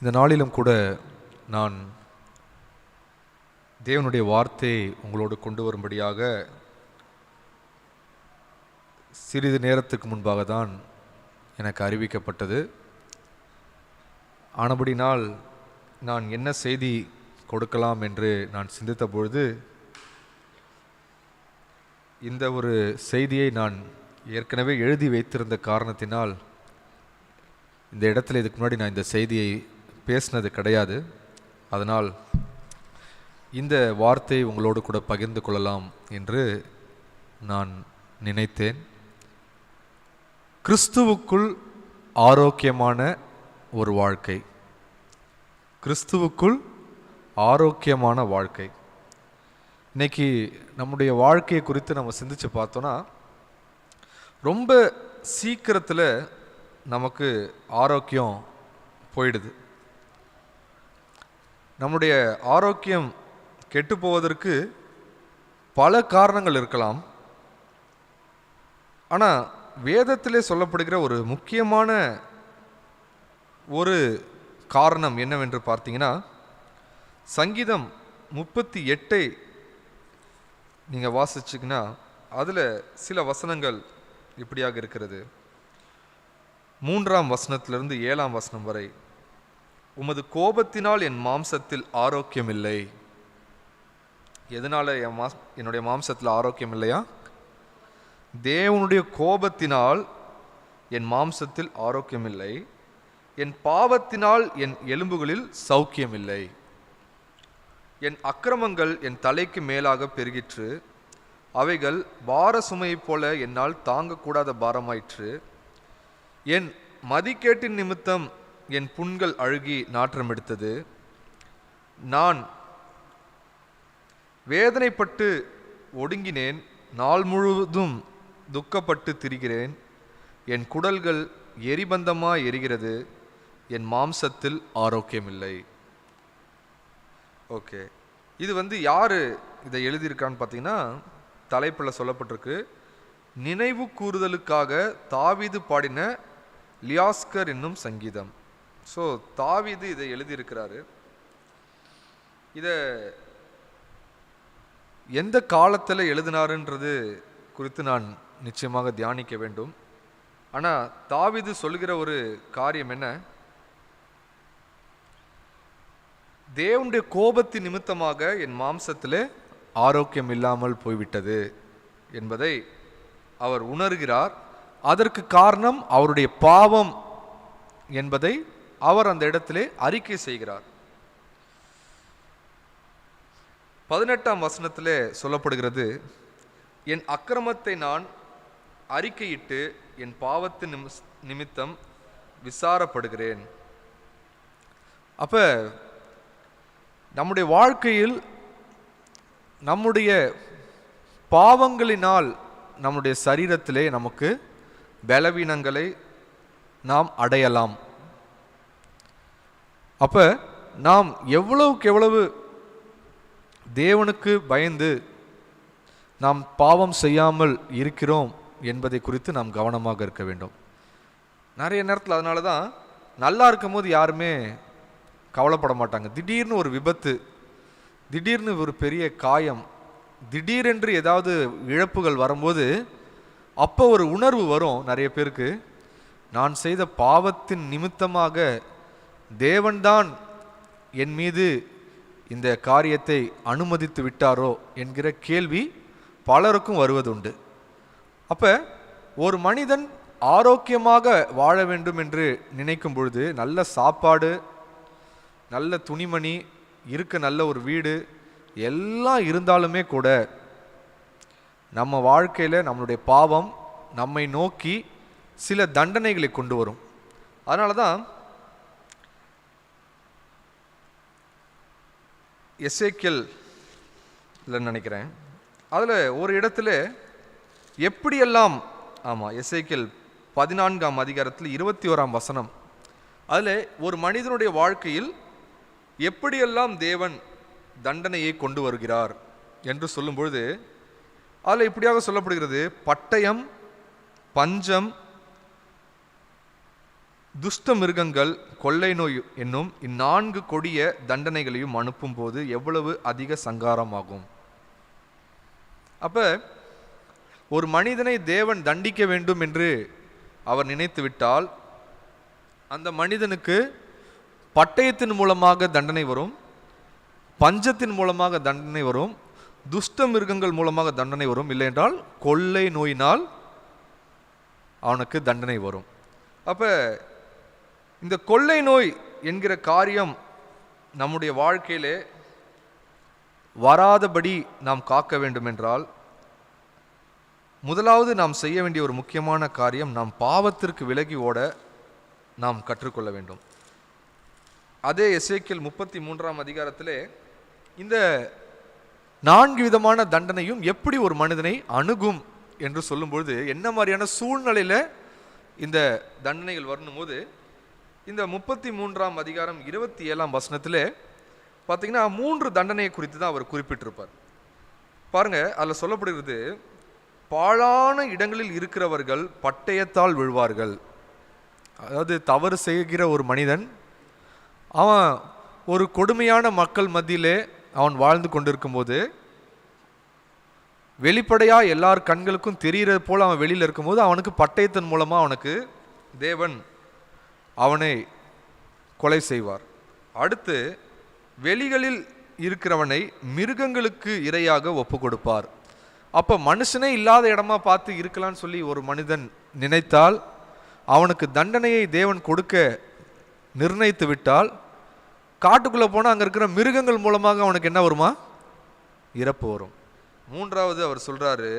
இந்த நாளிலும் கூட நான் தேவனுடைய வார்த்தையை உங்களோடு கொண்டு வரும்படியாக சிறிது நேரத்துக்கு முன்பாக தான் எனக்கு அறிவிக்கப்பட்டது. ஆனபடினால் நான் என்ன செய்தி கொடுக்கலாம் என்று நான் சிந்தித்த பொழுது இந்த ஒரு செய்தியை நான் ஏற்கனவே எழுதி வைத்திருந்த காரணத்தினால் இந்த இடத்துல இதுக்கு முன்னாடி நான் இந்த செய்தியை பேசினது கிடையாது. அதனால் இந்த வார்த்தையை உங்களோடு கூட பகிர்ந்து கொள்ளலாம் என்று நான் நினைத்தேன். கிறிஸ்துவுக்குள் ஆரோக்கியமான ஒரு வாழ்க்கை. கிறிஸ்துவுக்குள் ஆரோக்கியமான வாழ்க்கை. இன்னைக்கு நம்முடைய வாழ்க்கையை குறித்து நம்ம சிந்திச்சு பார்த்தோன்னா ரொம்ப சீக்கிரத்தில் நமக்கு ஆரோக்கியம் போயிடுது. நம்முடைய ஆரோக்கியம் கெட்டு போவதற்கு பல காரணங்கள் இருக்கலாம். ஆனால் வேதத்திலே சொல்லப்படுகிற ஒரு முக்கியமான ஒரு காரணம் என்னவென்று பார்த்தீங்கன்னா, சங்கீதம் 38 நீங்கள் வாசிச்சிங்கன்னா அதில் சில வசனங்கள் இப்படியாக இருக்கிறது. 3ஆம் வசனத்திலிருந்து 7ஆம் வசனம் வரை, உமது கோபத்தினால் என் மாம்சத்தில் ஆரோக்கியம் இல்லை. எதனால என்னுடைய மாம்சத்தில் ஆரோக்கியம் இல்லையா? தேவனுடைய கோபத்தினால் என் மாம்சத்தில் ஆரோக்கியம் இல்லை. என் பாவத்தினால் என் எலும்புகளில் சௌக்கியம் இல்லை. என் அக்கிரமங்கள் என் தலைக்கு மேலாக பெருகிற்று. அவைகள் பார சுமையைப் போல என்னால் தாங்கக்கூடாத பாரமாயிற்று. என் மதிக்கேட்டின் நிமித்தம் என் புண்கள் அழுகி நாற்றம் எடுத்தது. நான் வேதனைப்பட்டு ஒடுங்கினேன். நாள் முழுவதும் துக்கப்பட்டு திரிகிறேன். என் குடல்கள் எரிபந்தமாய் எரிகிறது. என் மாம்சத்தில் ஆரோக்கியமில்லை. ஓகே, இது யார் இதை எழுதியிருக்கான்னு பார்த்தீங்கன்னா, தலைப்பில் சொல்லப்பட்டிருக்கு, நினைவு கூறுதலுக்காக தாவீது பாடின லியாஸ்கர் என்னும் சங்கீதம். ஸோ தாவீது இதை எழுதியிருக்கிறாரு. இதை எந்த காலத்தில் எழுதினாருன்றது குறித்து நான் நிச்சயமாக தியானிக்க வேண்டும். ஆனால் தாவீது சொல்கிற ஒரு காரியம் என்ன, தேவனுடைய கோபத்தின் நிமித்தமாக என் மாம்சத்திலே ஆரோக்கியம் இல்லாமல் போய்விட்டது என்பதை அவர் உணர்கிறார். அதற்கு காரணம் அவருடைய பாவம் என்பதை அவர் அந்த இடத்திலே அறிக்கை செய்கிறார். 18ஆம் வசனத்திலே சொல்லப்படுகிறது, என் அக்கிரமத்தை நான் அறிக்கையிட்டு என் பாவத்தின் நிமித்தம் விசாரப்படுகிறேன். அப்ப நம்முடைய வாழ்க்கையில் நம்முடைய பாவங்களினால் நம்முடைய சரீரத்திலே நமக்கு பலவீனங்களை நாம் அடையலாம். அப்ப நாம் எவ்வளவுக்கு எவ்வளவு தேவனுக்கு பயந்து நாம் பாவம் செய்யாமல் இருக்கிறோம் என்பதை குறித்து நாம் கவனமாக இருக்க வேண்டும். நிறைய நேரத்தில் அதனால தான் நல்லா இருக்கும் போது யாருமே கவலைப்பட மாட்டாங்க. திடீர்னு ஒரு விபத்து, திடீர்னு ஒரு பெரிய காயம், திடீரென்று ஏதாவது இழப்புகள் வரும்போது அப்போ ஒரு உணர்வு வரும் நிறைய பேருக்கு, நான் செய்த பாவத்தின் நிமித்தமாக தேவன்தான் என் மீது இந்த காரியத்தை அனுமதித்து விட்டாரோ என்கிற கேள்வி பலருக்கும் வருவதுண்டு. அப்போ ஒரு மனிதன் ஆரோக்கியமாக வாழ வேண்டும் என்று நினைக்கும் பொழுது நல்ல சாப்பாடு, நல்ல துணிமணி, இருக்க நல்ல ஒரு வீடு எல்லாம் இருந்தாலுமே கூட நம்ம வாழ்க்கையில் நம்மளுடைய பாவம் நம்மை நோக்கி சில தண்டனைகளை கொண்டு வரும். அதனால தான் எசேக்கியல் நினைக்கிறேன், அதில் ஒரு இடத்துல எப்படியெல்லாம், ஆமாம், எசேக்கியல் 14ஆம் அதிகாரத்தில் 21ஆம் வசனம், அதில் ஒரு மனிதனுடைய வாழ்க்கையில் எப்படியெல்லாம் தேவன் தண்டனையை கொண்டு வருகிறார் என்று சொல்லும் பொழுது அதில் இப்படியாக சொல்லப்படுகிறது, பட்டயம், பஞ்சம், துஷ்ட மிருகங்கள், கொள்ளை நோய் என்னும் இந்நான்கு கொடிய தண்டனைகளையும் அனுப்பும் போது எவ்வளவு அதிக சங்காரமாகும். அப்ப ஒரு மனிதனை தேவன் தண்டிக்க வேண்டும் என்று அவர் நினைத்து விட்டால் அந்த மனிதனுக்கு பட்டயத்தின் மூலமாக தண்டனை வரும், பஞ்சத்தின் மூலமாக தண்டனை வரும், துஷ்ட மிருகங்கள் மூலமாக தண்டனை வரும், இல்லை என்றால் கொள்ளை நோயினால் அவனுக்கு தண்டனை வரும். அப்ப இந்த கொள்ளை நோய் என்கிற காரியம் நம்முடைய வாழ்க்கையிலே வராதபடி நாம் காக்க வேண்டும் என்றால் முதலாவது நாம் செய்ய வேண்டிய ஒரு முக்கியமான காரியம், நாம் பாவத்திற்கு விலகி ஓட நாம் கற்றுக்கொள்ள வேண்டும். அதே எசேக்கியேல் 33ஆம் அதிகாரத்திலே இந்த 4 விதமான தண்டனையும் எப்படி ஒரு மனிதனை அணுகும் என்று சொல்லும்பொழுது என்ன மாதிரியான சூழ்நிலையில் இந்த தண்டனைகள் வரணும் போது இந்த 33ஆம் அதிகாரம் 27ஆம் வசனத்திலே பார்த்தீங்கன்னா 3 தண்டனையை குறித்து தான் அவர் குறிப்பிட்டிருப்பார். பாருங்க, அதில் சொல்லப்படுகிறது, பாழான இடங்களில் இருக்கிறவர்கள் பட்டயத்தால் விழுவார்கள். அதாவது தவறு செய்கிற ஒரு மனிதன் அவன் ஒரு கொடுமையான மக்கள் மத்தியிலே அவன் வாழ்ந்து கொண்டிருக்கும் போது வெளிப்படையா எல்லார் கண்களுக்கும் தெரிகிறது போல அவன் வெளியில் இருக்கும்போது அவனுக்கு பட்டயத்தின் மூலமா அவனுக்கு தேவன் அவனை கொலை செய்வார். அடுத்து வெளிகளில் இருக்கிறவனை மிருகங்களுக்கு இரையாக ஒப்பு கொடுப்பார். அப்போ மனுஷனே இல்லாத இடமா பார்த்து இருக்கலான்னு சொல்லி ஒரு மனிதன் நினைத்தால் அவனுக்கு தண்டனையை தேவன் கொடுக்க நிர்ணயித்து விட்டால் காட்டுக்குள்ளே போனால் அங்கே இருக்கிற மிருகங்கள் மூலமாக அவனுக்கு என்ன வருமா? இறப்பு வரும். 3வது அவர் சொல்றாரு,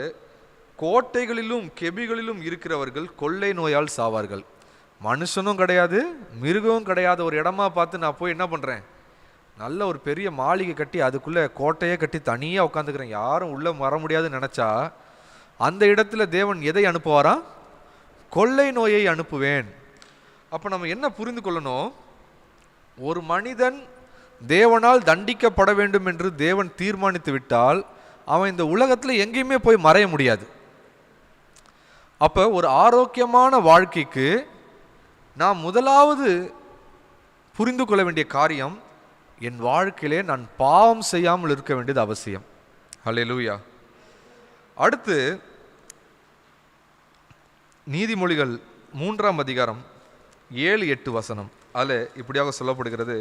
கோட்டைகளிலும் கெபிகளிலும் இருக்கிறவர்கள் கொள்ளை நோயால் சாவார்கள். மனுஷனும் கிடையாது, மிருகமும் கிடையாது ஒரு இடமா பார்த்து நான் போய் என்ன பண்ணுறேன், நல்ல ஒரு பெரிய மாளிகை கட்டி அதுக்குள்ளே கோட்டையே கட்டி தனியாக உட்காந்துக்கிறேன், யாரும் உள்ளே வர முடியாதுன்னு நினச்சா அந்த இடத்துல தேவன் எதை அனுப்புவாரா? கொள்ளை நோயை அனுப்புவேன். அப்போ நம்ம என்ன புரிந்து கொள்ளணும், ஒரு மனிதன் தேவனால் தண்டிக்கப்பட வேண்டும் என்று தேவன் தீர்மானித்து விட்டால் அவன் இந்த உலகத்தில் எங்கேயுமே போய் மறைய முடியாது. அப்போ ஒரு ஆரோக்கியமான வாழ்க்கைக்கு நான் முதலாவது புரிந்து கொள்ள வேண்டிய காரியம், என் வாழ்க்கையிலே நான் பாவம் செய்யாமல் இருக்க வேண்டியது அவசியம். ஹல்லேலூயா. அடுத்து நீதிமொழிகள் 3ஆம் அதிகாரம் 7-8 வசனம், அதில் இப்படியாக சொல்லப்படுகிறது,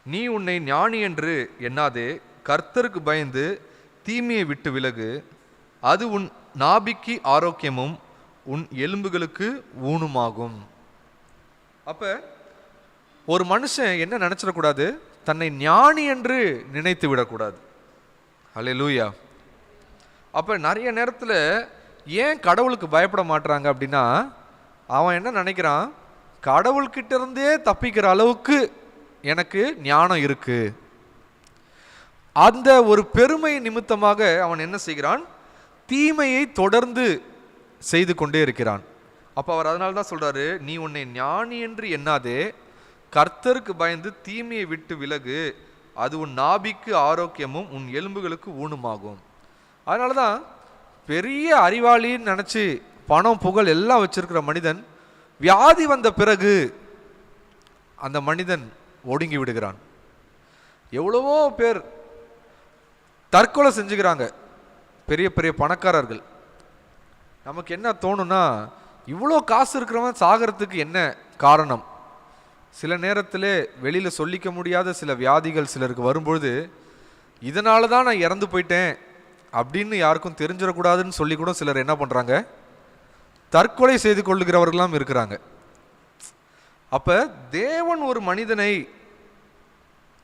நீ உன்னை ஞானி என்று எண்ணாதே, கர்த்தருக்கு பயந்து தீமையை விட்டு விலகு, அது உன் நாபிக்கு ஆரோக்கியமும் உன் எலும்புகளுக்கு ஊனுமாகும். அப்ப ஒரு மனுஷன் என்ன நினைச்சிடக்கூடாது, தன்னை ஞானி என்று நினைத்து விடக்கூடாது. ஹல்லேலூயா. அப்ப நிறைய நேரத்தில் ஏன் கடவுளுக்கு பயப்பட மாட்டாங்க அப்படின்னா, அவன் என்ன நினைக்கிறான், கடவுள்கிட்ட இருந்தே தப்பிக்கிற அளவுக்கு எனக்கு ஞானம் இருக்கு. அந்த ஒரு பெருமை நிமித்தமாக அவன் என்ன செய்கிறான், தீமையை தொடர்ந்து செய்து கொண்டே இருக்கிறான். அப்போ அவர் அதனால தான் சொல்றாரு, நீ உன்னை ஞானி என்று எண்ணாதே, கர்த்தருக்கு பயந்து தீமையை விட்டு விலகு, அது உன் நாபிக்கு ஆரோக்கியமும் உன் எலும்புகளுக்கு ஊனுமாகும். அதனால தான் பெரிய அறிவாளின்னு நினச்சி பணம் புகழ் எல்லாம் வச்சிருக்கிற மனிதன் வியாதி வந்த பிறகு அந்த மனிதன் ஒடுங்கி விடுகிறான். எவ்வளவோ பேர் தற்கொலை செஞ்சுக்கிறாங்க, பெரிய பெரிய பணக்காரர்கள். நமக்கு என்ன தோணுன்னா, இவ்வளோ காசு இருக்கிறவன் சாகிறதுக்கு என்ன காரணம்? சில நேரத்தில் வெளியில் சொல்லிக்க முடியாத சில வியாதிகள் சிலருக்கு வரும்பொழுது, இதனால தான் நான் இறந்து போயிட்டேன் அப்படின்னு யாருக்கும் தெரிஞ்சிடக்கூடாதுன்னு சொல்லி கூட சிலர் என்ன பண்ணுறாங்க, தற்கொலை செய்து கொள்ளுகிறவர்களாம் இருக்கிறாங்க. அப்போ தேவன் ஒரு மனிதனை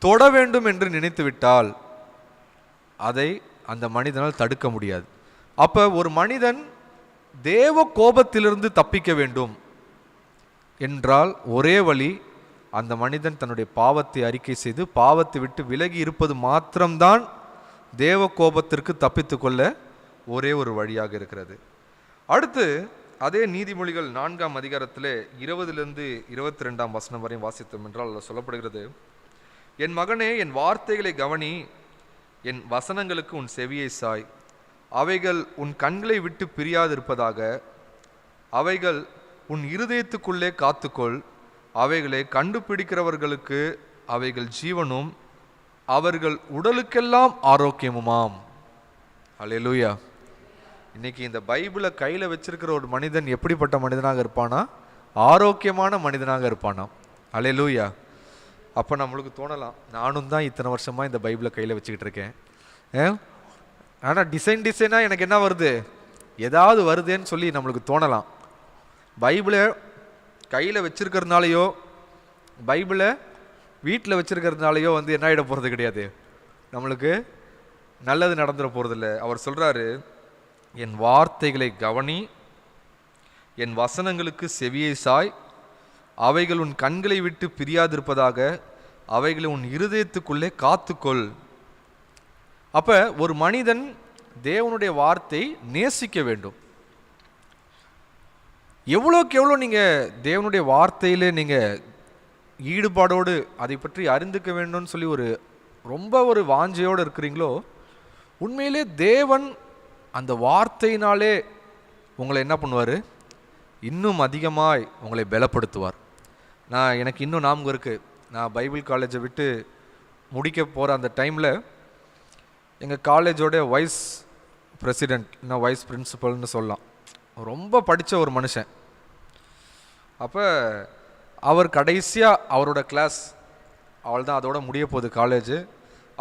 தொட வேண்டும் என்று நினைத்து விட்டால் அதை அந்த மனிதனால் தடுக்க முடியாது. அப்போ ஒரு மனிதன் தேவ கோபத்திலிருந்து தப்பிக்க வேண்டும் என்றால் ஒரே வழி, அந்த மனிதன் தன்னுடைய பாவத்தை அறிக்கை செய்து பாவத்தை விட்டு விலகி இருப்பது மாத்திரம்தான் தேவ கோபத்திற்கு தப்பித்து கொள்ள ஒரே ஒரு வழியாக இருக்கிறது. அடுத்து அதே நீதிமொழிகள் 4ஆம் அதிகாரத்தில் 20 22 வசனம் வரையும் வாசித்தோம் என்றால் அதில் சொல்லப்படுகிறது, என் மகனே, என் வார்த்தைகளை கவனி, என் வசனங்களுக்கு உன் செவியை சாய், அவைகள் உன் கண்களை விட்டு பிரியாதிருப்பதாக, அவைகள் உன் இருதயத்துக்குள்ளே காத்துக்கொள், அவைகளை கண்டுபிடிக்கிறவர்களுக்கு அவைகள் ஜீவனும் அவர்கள் உடலுக்கெல்லாம் ஆரோக்கியமுமாம். அல்லேலூயா. இன்னைக்கு இந்த பைபிளை கையில் வச்சிருக்கிற ஒரு மனிதன் எப்படிப்பட்ட மனிதனாக இருப்பானா? ஆரோக்கியமான மனிதனாக இருப்பானா? அல்லேலூயா. அப்போ நம்மளுக்கு தோணலாம், நானும் தான் இத்தனை வருஷமாக இந்த பைபிளை கையில் வச்சுக்கிட்டு இருக்கேன், ஆனால் டிசைனாக எனக்கு என்ன வருது, ஏதாவது வருதுன்னு சொல்லி நம்மளுக்கு தோணலாம். பைபிளை கையில் வச்சிருக்கிறதுனாலையோ பைபிளை வீட்டில் வச்சிருக்கிறதுனாலையோ என்ன ஆகிட போகிறது கிடையாது, நம்மளுக்கு நல்லது நடந்துட போகிறதில்ல. அவர் சொல்கிறாரு, என் வார்த்தைகளை கவனி, என் வசனங்களுக்கு செவியை சாய், அவைகள் உன் கண்களை விட்டு பிரியாதிருப்பதாக, அவைகளை உன் இருதயத்துக்குள்ளே காத்துக்கொள். அப்போ ஒரு மனிதன் தேவனுடைய வார்த்தை நேசிக்க வேண்டும். எவ்வளோக்கு எவ்வளோ நீங்கள் தேவனுடைய வார்த்தையில் நீங்கள் ஈடுபாடோடு அதை பற்றி அறிந்துக்க வேண்டும்னு சொல்லி ரொம்ப ஒரு வாஞ்சையோடு இருக்கிறீங்களோ, உண்மையிலே தேவன் அந்த வார்த்தையினாலே உங்களை என்ன பண்ணுவார், இன்னும் அதிகமாய் உங்களை பலப்படுத்துவார். எனக்கு இன்னும் ஞாபகம் இருக்குது, நான் பைபிள் காலேஜை விட்டு முடிக்க போகிற அந்த டைமில் எங்கள் காலேஜோட வைஸ் பிரசிடெண்ட், இன்னும் வைஸ் பிரின்சிபல்னு சொல்லலாம், ரொம்ப படித்த ஒரு மனுஷன். அப்போ அவர் கடைசியாக அவரோட கிளாஸ் அவள் தான் அதோட முடிய போகுது காலேஜு.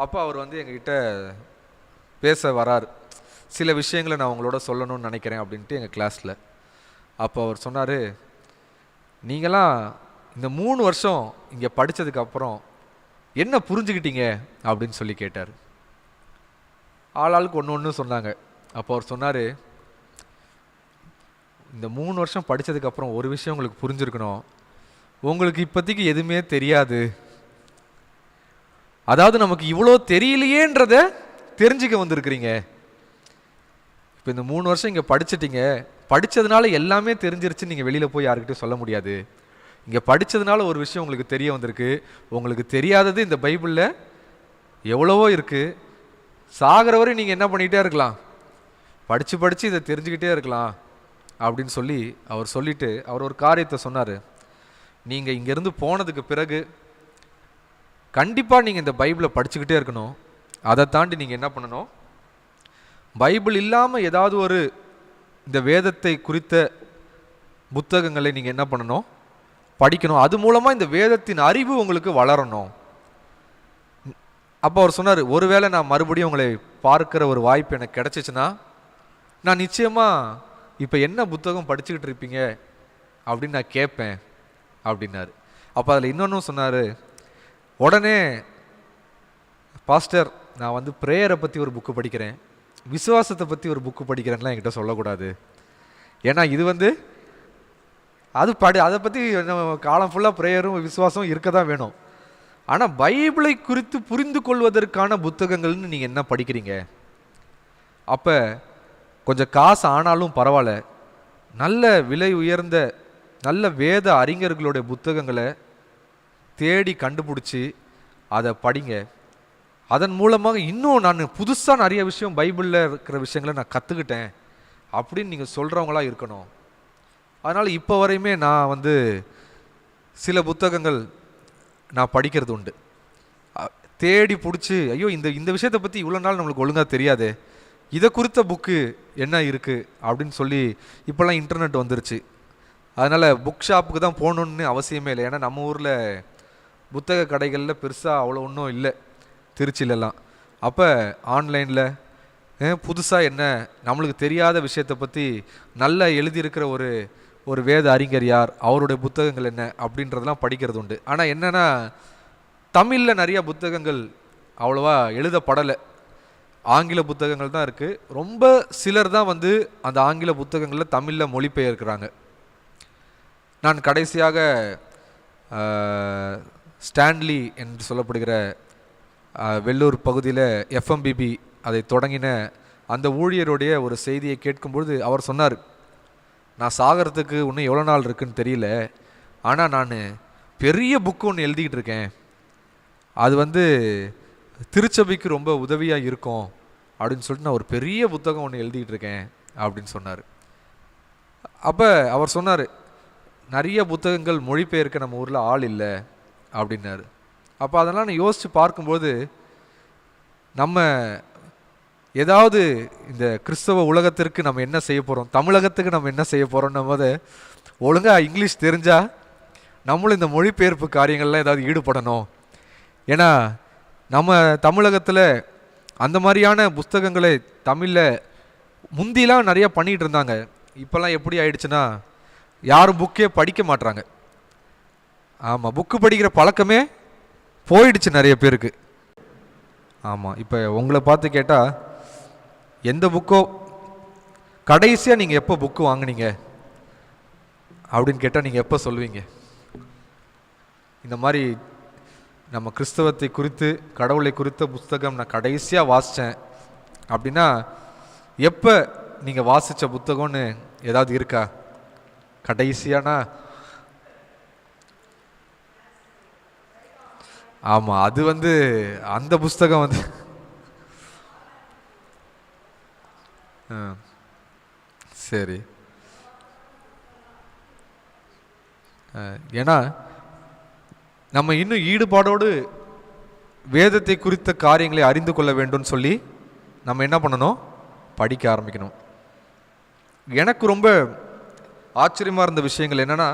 அப்போ அவர் எங்ககிட்ட பேச வரார், சில விஷயங்களை நான் உங்களோட சொல்லணும்னு நினைக்கிறேன் அப்படின்ட்டு எங்கள் கிளாஸில். அப்போ அவர் சொன்னார், நீங்களாம் இந்த 3 வருஷம் இங்கே படித்ததுக்கப்புறம் என்ன புரிஞ்சுக்கிட்டீங்க அப்படின்னு சொல்லி கேட்டார். ஆளாளுக்கு ஒன்று சொன்னாங்க. அப்போ அவர் சொன்னார், இந்த 3 வருஷம் படித்ததுக்கப்புறம் ஒரு விஷயம் உங்களுக்கு புரிஞ்சிருக்கணும், உங்களுக்கு இப்போதைக்கு எதுவுமே தெரியாது, அதாவது நமக்கு இவ்வளோ தெரியலையேன்றத தெரிஞ்சுக்க வந்திருக்கிறீங்க. இப்போ இந்த 3 வருஷம் இங்கே படிச்சிட்டிங்க, படித்ததுனால எல்லாமே தெரிஞ்சிருச்சுன்னு நீங்கள் வெளியில் போய் யாருக்கிட்டையும் சொல்ல முடியாது. இங்கே படித்ததுனால ஒரு விஷயம் உங்களுக்கு தெரிய வந்திருக்கு, உங்களுக்கு தெரியாதது இந்த பைபிளில் எவ்வளவோ இருக்குது. சாகிற வரை நீங்கள் என்ன பண்ணிக்கிட்டே இருக்கலாம், படித்து இதை தெரிஞ்சுக்கிட்டே இருக்கலாம் அப்படின்னு சொல்லி அவர் சொல்லிவிட்டு அவர் ஒரு காரியத்தை சொன்னார். நீங்கள் இங்கேருந்து போனதுக்கு பிறகு கண்டிப்பாக நீங்கள் இந்த பைபிளை படிச்சுக்கிட்டே இருக்கணும். அதை தாண்டி நீங்கள் என்ன பண்ணணும், பைபிள் இல்லாமல் ஏதாவது ஒரு இந்த வேதத்தை குறித்த புத்தகங்களை நீங்கள் என்ன பண்ணணும், படிக்கணும். அது மூலமாக இந்த வேதத்தின் அறிவு உங்களுக்கு வளரணும். அப்போ அவர் சொன்னார், ஒருவேளை நான் மறுபடியும் உங்களை பார்க்குற ஒரு வாய்ப்பு எனக்கு கிடச்சிச்சுன்னா நான் நிச்சயமாக இப்போ என்ன புத்தகம் படிச்சுக்கிட்டு இருப்பீங்க அப்படின்னு நான் கேட்பேன் அப்படின்னாரு. அப்போ அதில் இன்னொன்றும் சொன்னார், உடனே பாஸ்டர் நான் ப்ரேயரை பற்றி ஒரு புக்கு படிக்கிறேன், விசுவாசத்தை பற்றி ஒரு புக்கு படிக்கிறேன்லாம் என்கிட்ட சொல்லக்கூடாது. ஏன்னா இது அதை பற்றி காலம் ஃபுல்லாக ப்ரேயரும் விசுவாசமும் இருக்க தான் வேணும். ஆனால் பைபிளை குறித்து புரிந்து கொள்வதற்கான புத்தகங்கள்னு நீங்கள் என்ன படிக்கிறீங்க? அப்போ கொஞ்சம் காசு ஆனாலும் பரவாயில்ல, நல்ல விலை உயர்ந்த நல்ல வேத அறிஞர்களுடைய புத்தகங்களை தேடி கண்டுபிடிச்சி அதை படிங்க. அதன் மூலமாக இன்னும் நான் புதுசாக நிறைய விஷயம் பைபிளில் இருக்கிற விஷயங்களை நான் கற்றுக்கிட்டேன் அப்படின்னு நீங்கள் சொல்கிறவங்களா இருக்கணும். அதனால் இப்போ வரையுமே நான் சில புத்தகங்கள் நான் படிக்கிறது உண்டு. தேடி பிடிச்சி, ஐயோ இந்த விஷயத்தை பற்றி இவ்வளோ நாள் நம்மளுக்கு ஒழுங்காக தெரியாது, இதை குறித்த புக்கு என்ன இருக்குது அப்படின்னு சொல்லி இப்போல்லாம் இன்டர்நெட் வந்துருச்சு. அதனால் புக் ஷாப்புக்கு தான் போகணுன்னு அவசியமே இல்லை. ஏன்னா நம்ம ஊரில் புத்தக கடைகளில் பெருசாக அவ்வளோ ஒன்றும் இல்லை திருச்சியிலலாம். அப்போ ஆன்லைனில் புதுசாக என்ன நம்மளுக்கு தெரியாத விஷயத்தை பற்றி நல்லா எழுதியிருக்கிற ஒரு வேத அறிஞர் யார், அவருடைய புத்தகங்கள் என்ன அப்படின்றதெல்லாம் படிக்கிறது உண்டு. ஆனால் என்னென்னா தமிழில் நிறைய புத்தகங்கள் அவ்வளோவா எழுதப்படலை, ஆங்கில புத்தகங்கள் தான் இருக்குது. ரொம்ப சிலர் தான் அந்த ஆங்கில புத்தகங்களில் தமிழில் மொழிபெயர்க்கிறாங்க. நான் கடைசியாக ஸ்டான்லி என்று சொல்லப்படுகிற வெள்ளூர் பகுதியில் எஃப்எம்பிபி அதை தொடங்கின அந்த ஊழியருடைய ஒரு செய்தியை கேட்கும்பொழுது அவர் சொன்னார், நான் சாகிறதுக்கு இன்னும் எவ்வளோ நாள் இருக்குன்னு தெரியல, ஆனால் நான் பெரிய புக்கு ஒன்று எழுதிக்கிட்டு இருக்கேன், அது திருச்சபைக்கு ரொம்ப உதவியாக இருக்கும் அப்படின்னு சொல்லிட்டு நான் ஒரு பெரிய புத்தகம் ஒன்று எழுதிக்கிட்டு இருக்கேன் அப்படின்னு சொன்னார். அப்போ அவர் சொன்னார், நிறைய புத்தகங்கள் மொழிபெயர்க்க நம்ம ஊரில் ஆள் இல்லை அப்படின்னாரு. அப்போ அதெல்லாம் நான் யோசித்து பார்க்கும்போது, நம்ம ஏதாவது இந்த கிறிஸ்தவ உலகத்திற்கு நம்ம என்ன செய்ய போகிறோம், தமிழகத்துக்கு நம்ம என்ன செய்ய போகிறோம் போது ஒழுங்காக இங்கிலீஷ் தெரிஞ்சால் நம்மளும் இந்த மொழிபெயர்ப்பு காரியங்கள்லாம் ஏதாவது ஈடுபடணும். ஏன்னா நம்ம தமிழகத்தில் அந்த மாதிரியான புஸ்தகங்களை தமிழில் முந்திலாம் நிறையா பண்ணிகிட்டு இருந்தாங்க. இப்போல்லாம் எப்படி ஆயிடுச்சுன்னா யாரும் புக்கே படிக்க மாட்றாங்க. ஆமாம், புக்கு படிக்கிற பழக்கமே போயிடுச்சு நிறைய பேருக்கு. ஆமாம், இப்போ உங்களை பார்த்து கேட்டால் எந்த புக்கோ கடைசியாக நீங்கள் எப்போ புக்கு வாங்கினீங்க அப்படின்னு கேட்டால் நீங்கள் எப்போ சொல்லுவீங்க? இந்த மாதிரி நம்ம கிறிஸ்தவத்தை குறித்து, கடவுளை குறித்த புத்தகம் நான் கடைசியாக வாசித்தேன் அப்படின்னா எப்போ நீங்கள் வாசித்த புத்தகம்னு ஏதாவது இருக்கா கடைசியானா? ஆமாம், அது அந்த புஸ்தகம் சரி. ஏன்னா நம்ம இன்னும் ஈடுபாடோடு வேதத்தை குறித்த காரியங்களை அறிந்து கொள்ள வேண்டும் சொல்லி நம்ம என்ன பண்ணணும்? படிக்க ஆரம்பிக்கணும். எனக்கு ரொம்ப ஆச்சரியமாக இருந்த விஷயங்கள் என்னென்னா,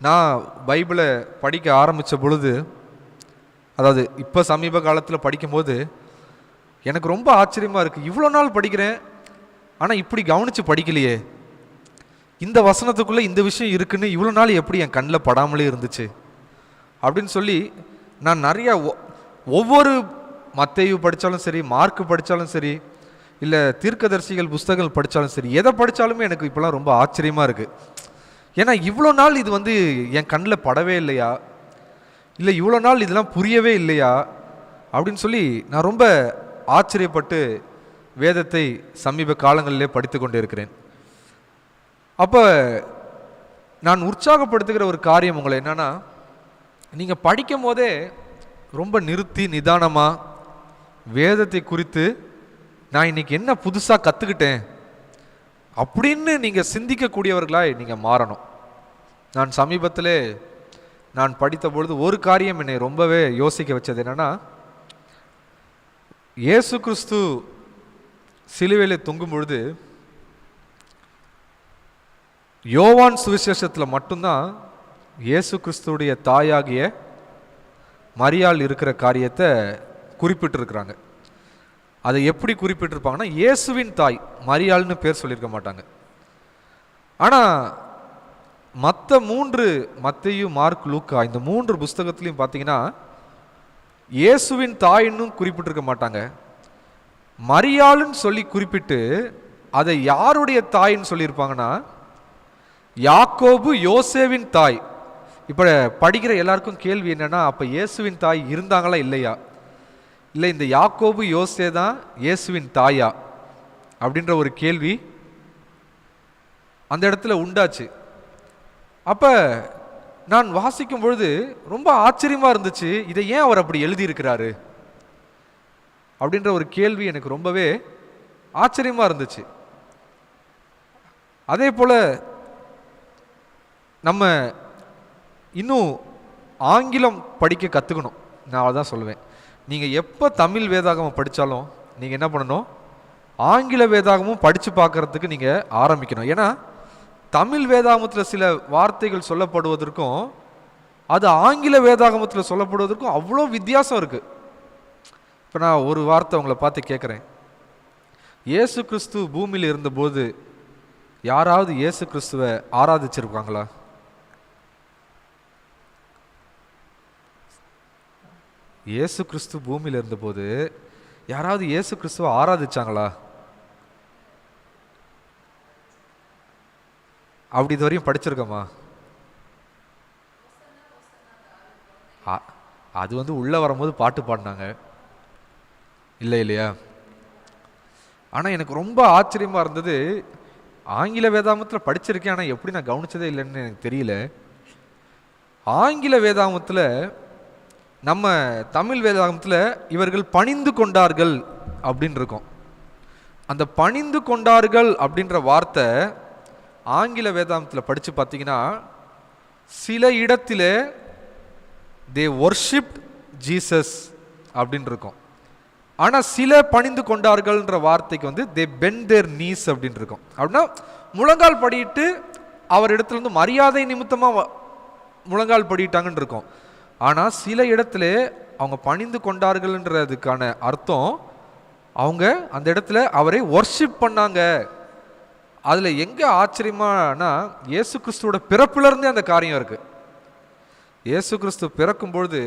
நான் பைபிளை படிக்க ஆரம்பித்த பொழுது, அதாவது இப்போ சமீப காலத்தில் படிக்கும்போது எனக்கு ரொம்ப ஆச்சரியமாக இருக்குது. இவ்வளோ நாள் படிக்கிறேன், ஆனால் இப்படி கவனித்து படிக்கலையே, இந்த வசனத்துக்குள்ளே இந்த விஷயம் இருக்குன்னு இவ்வளோ நாள் எப்படி என் கண்ணில் படாமலே இருந்துச்சு அப்படின்னு சொல்லி நான் நிறையா ஒவ்வொரு மத்தேயு படித்தாலும் சரி, மார்க்கு படித்தாலும் சரி, இல்லை தீர்க்கதரிசிகள் புஸ்தகங்கள் படித்தாலும் சரி, எதை படித்தாலுமே எனக்கு இப்போலாம் ரொம்ப ஆச்சரியமாக இருக்குது. ஏன்னா இவ்வளோ நாள் இது என் கண்ணில் படவே இல்லையா, இல்லை இவ்வளோ நாள் இதெல்லாம் புரியவே இல்லையா அப்படின்னு சொல்லி நான் ரொம்ப ஆச்சரியப்பட்டு வேதத்தை சமீப காலங்களிலே படித்து கொண்டு இருக்கிறேன். அப்போ நான் உற்சாகப்படுத்துகிற ஒரு காரியம் உங்களை என்னன்னா, நீங்கள் படிக்கும் போதே ரொம்ப நிறுத்தி நிதானமாக வேதத்தை குறித்து நான் இன்னைக்கு என்ன புதுசாக கற்றுக்கிட்டேன் அப்படின்னு நீங்கள் சிந்திக்கக்கூடியவர்களாய் நீங்கள் மாறணும். நான் சமீபத்தில் நான் படித்த பொழுது ஒரு காரியம் என்னை ரொம்பவே யோசிக்க வச்சது என்னன்னா, இயேசு கிறிஸ்து சிலுவையில் தொங்கும் பொழுது யோவான் சுவிசேஷத்தில் மட்டும்தான் இயேசு கிறிஸ்துடைய தாயாகிய மரியாள் இருக்கிற காரியத்தை குறிப்பிட்டிருக்கிறாங்க. அதை எப்படி குறிப்பிட்டிருப்பாங்கன்னா, இயேசுவின் தாய் மரியாள்னு பேர் சொல்லியிருக்க மாட்டாங்க. ஆனால் மற்ற 3 மத்தேயு, மார்க், லூக்கா இந்த 3 புஸ்தகத்துலையும் பார்த்தீங்கன்னா இயேசுவின் தாயின்னும் குறிப்பிட்டிருக்க மாட்டாங்க. மரியாளுன்னு சொல்லி குறிப்பிட்டு அதை யாருடைய தாயின்னு சொல்லியிருப்பாங்கன்னா, யாக்கோபு யோசேவின் தாய். இப்போ படிக்கிற எல்லாருக்கும் கேள்வி என்னன்னா, அப்போ இயேசுவின் தாய் இருந்தாங்களா இல்லையா, இல்லை இந்த யாக்கோபு யோசே தான் இயேசுவின் தாயா அப்படின்ற ஒரு கேள்வி அந்த இடத்துல உண்டாச்சு. அப்போ நான் வாசிக்கும் பொழுது ரொம்ப ஆச்சரியமாக இருந்துச்சு, இதை ஏன் அவர் அப்படி எழுதியிருக்கிறாரு அப்படின்ற ஒரு கேள்வி எனக்கு ரொம்பவே ஆச்சரியமாக இருந்துச்சு. அதே போல் நம்ம இன்னும் ஆங்கிலம் படிக்க கற்றுக்கணும். நான் அதான் சொல்லுவேன், நீங்கள் எப்போ தமிழ் வேதாகமம் படித்தாலும் நீங்கள் என்ன பண்ணணும், ஆங்கில வேதாகமும் படித்து பார்க்குறதுக்கு நீங்கள் ஆரம்பிக்கணும். ஏன்னா தமிழ் வேதாகமத்தில் சில வார்த்தைகள் சொல்லப்படுவதற்கும் அது ஆங்கில வேதாகமத்தில் சொல்லப்படுவதற்கும் அவ்வளோ வித்தியாசம் இருக்குது. இப்போ நான் ஒரு வார்த்தை உங்களை பார்த்து கேட்குறேன், இயேசு கிறிஸ்து பூமியில் இருந்தபோது யாராவது இயேசு கிறிஸ்துவை ஆராதிச்சிருப்பாங்களா? இயேசு கிறிஸ்து பூமியில் இருந்தபோது யாராவது இயேசு கிறிஸ்துவை ஆராதிச்சாங்களா? அப்படி இது வரையும் படிச்சிருக்கோமா? அது உள்ளே வரும்போது பாட்டு பாடினாங்க இல்லை இல்லையா? ஆனால் எனக்கு ரொம்ப ஆச்சரியமாக இருந்தது, ஆங்கில வேதாகமத்தில் படிச்சிருக்கேன், ஆனால் எப்படி நான் கவனிச்சதே இல்லைன்னு எனக்கு தெரியல. ஆங்கில வேதாகமத்தில் நம்ம தமிழ் வேதாகமத்தில் இவர்கள் பணிந்து கொண்டார்கள் அப்படின்னு இருக்கும். அந்த பணிந்து கொண்டார்கள் அப்படின்ற வார்த்தை ஆங்கில வேதாந்தத்தில் படித்து பார்த்தீங்கன்னா சில இடத்திலே தே வொர்ஷிப்ட் ஜீசஸ் அப்படின்னு இருக்கும். ஆனால் சில பணிந்து கொண்டார்கள்ன்ற வார்த்தைக்கு வந்து தே பெண்ட் தேர் நீஸ் அப்படின்னு இருக்கும். அப்படின்னா முழங்கால் படிட்டு அவர் இடத்துலேருந்து மரியாதை நிமித்தமாக முழங்கால் படிட்டாங்கன்னு இருக்கும். ஆனால் சில இடத்துல அவங்க பணிந்து கொண்டார்கள்ன்றதுக்கான அர்த்தம் அவங்க அந்த இடத்துல அவரை வொர்ஷிப் பண்ணாங்க. அதில் எங்கே ஆச்சரியமானா இயேசு கிறிஸ்துவோட பிறப்பிலிருந்தே அந்த காரியம் இருக்குது. இயேசு கிறிஸ்து பிறக்கும்பொழுது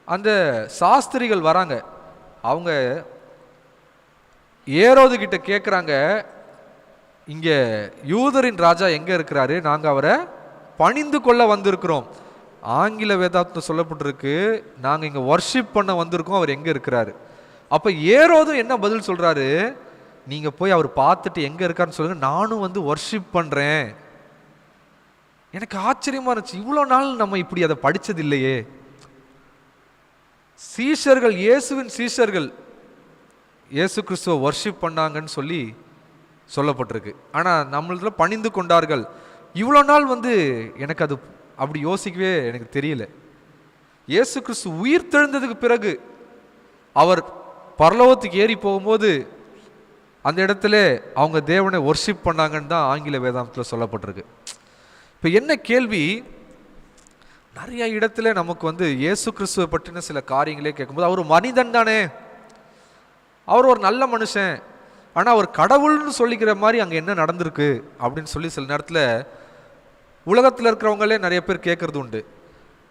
அந்த சாஸ்திரிகள் வராங்க. அவங்க ஏரோது கிட்ட கேட்குறாங்க, இங்கே யூதரின் ராஜா எங்கே இருக்கிறாரு, நாங்கள் அவரை பணிந்து கொள்ள வந்திருக்கிறோம். ஆங்கில வேதாந்தம் சொல்லப்பட்டிருக்கு, நாங்கள் இங்கே வொர்ஷிப் பண்ண வந்திருக்கோம், அவர் எங்கே இருக்கிறாரு. அப்போ ஏரோதும் என்ன பதில் சொல்கிறாரு, நீங்கள் போய் அவர் பார்த்துட்டு எங்கே இருக்காருன்னு சொல்லுங்கள், நானும் வந்து வொர்ஷிப் பண்ணுறேன். எனக்கு ஆச்சரியமாக இருந்துச்சு, இவ்வளோ நாள் நம்ம இப்படி அதை படித்தது இல்லையே. சீஷர்கள், இயேசுவின் சீஷர்கள் இயேசு கிறிஸ்துவை வொர்ஷிப் பண்ணாங்கன்னு சொல்லி சொல்லப்பட்டிருக்கு. ஆனால் நம்மள பணிந்து கொண்டார்கள். இவ்வளோ நாள் வந்து எனக்கு அது அப்படி யோசிக்கவே எனக்கு தெரியல. இயேசு கிறிஸ்து உயிர் தெழுந்ததுக்கு பிறகு அவர் பரலோகத்துக்கு ஏறி போகும்போது அந்த இடத்துல அவங்க தேவனை வொர்ஷிப் பண்ணாங்கன்னு தான் ஆங்கில வேதாந்தத்தில் சொல்லப்பட்டிருக்கு. இப்போ என்ன கேள்வி, நிறைய இடத்துல நமக்கு வந்து இயேசு கிறிஸ்துவை பற்றின சில காரியங்களே கேட்கும்போது அவர் மனிதன் தானே, அவர் ஒரு நல்ல மனுஷன், ஆனால் அவர் கடவுள்னு சொல்லிக்கிற மாதிரி அங்கே என்ன நடந்திருக்கு அப்படின்னு சொல்லி சில நேரத்தில் உலகத்தில் இருக்கிறவங்களே நிறைய பேர் கேட்குறது உண்டு.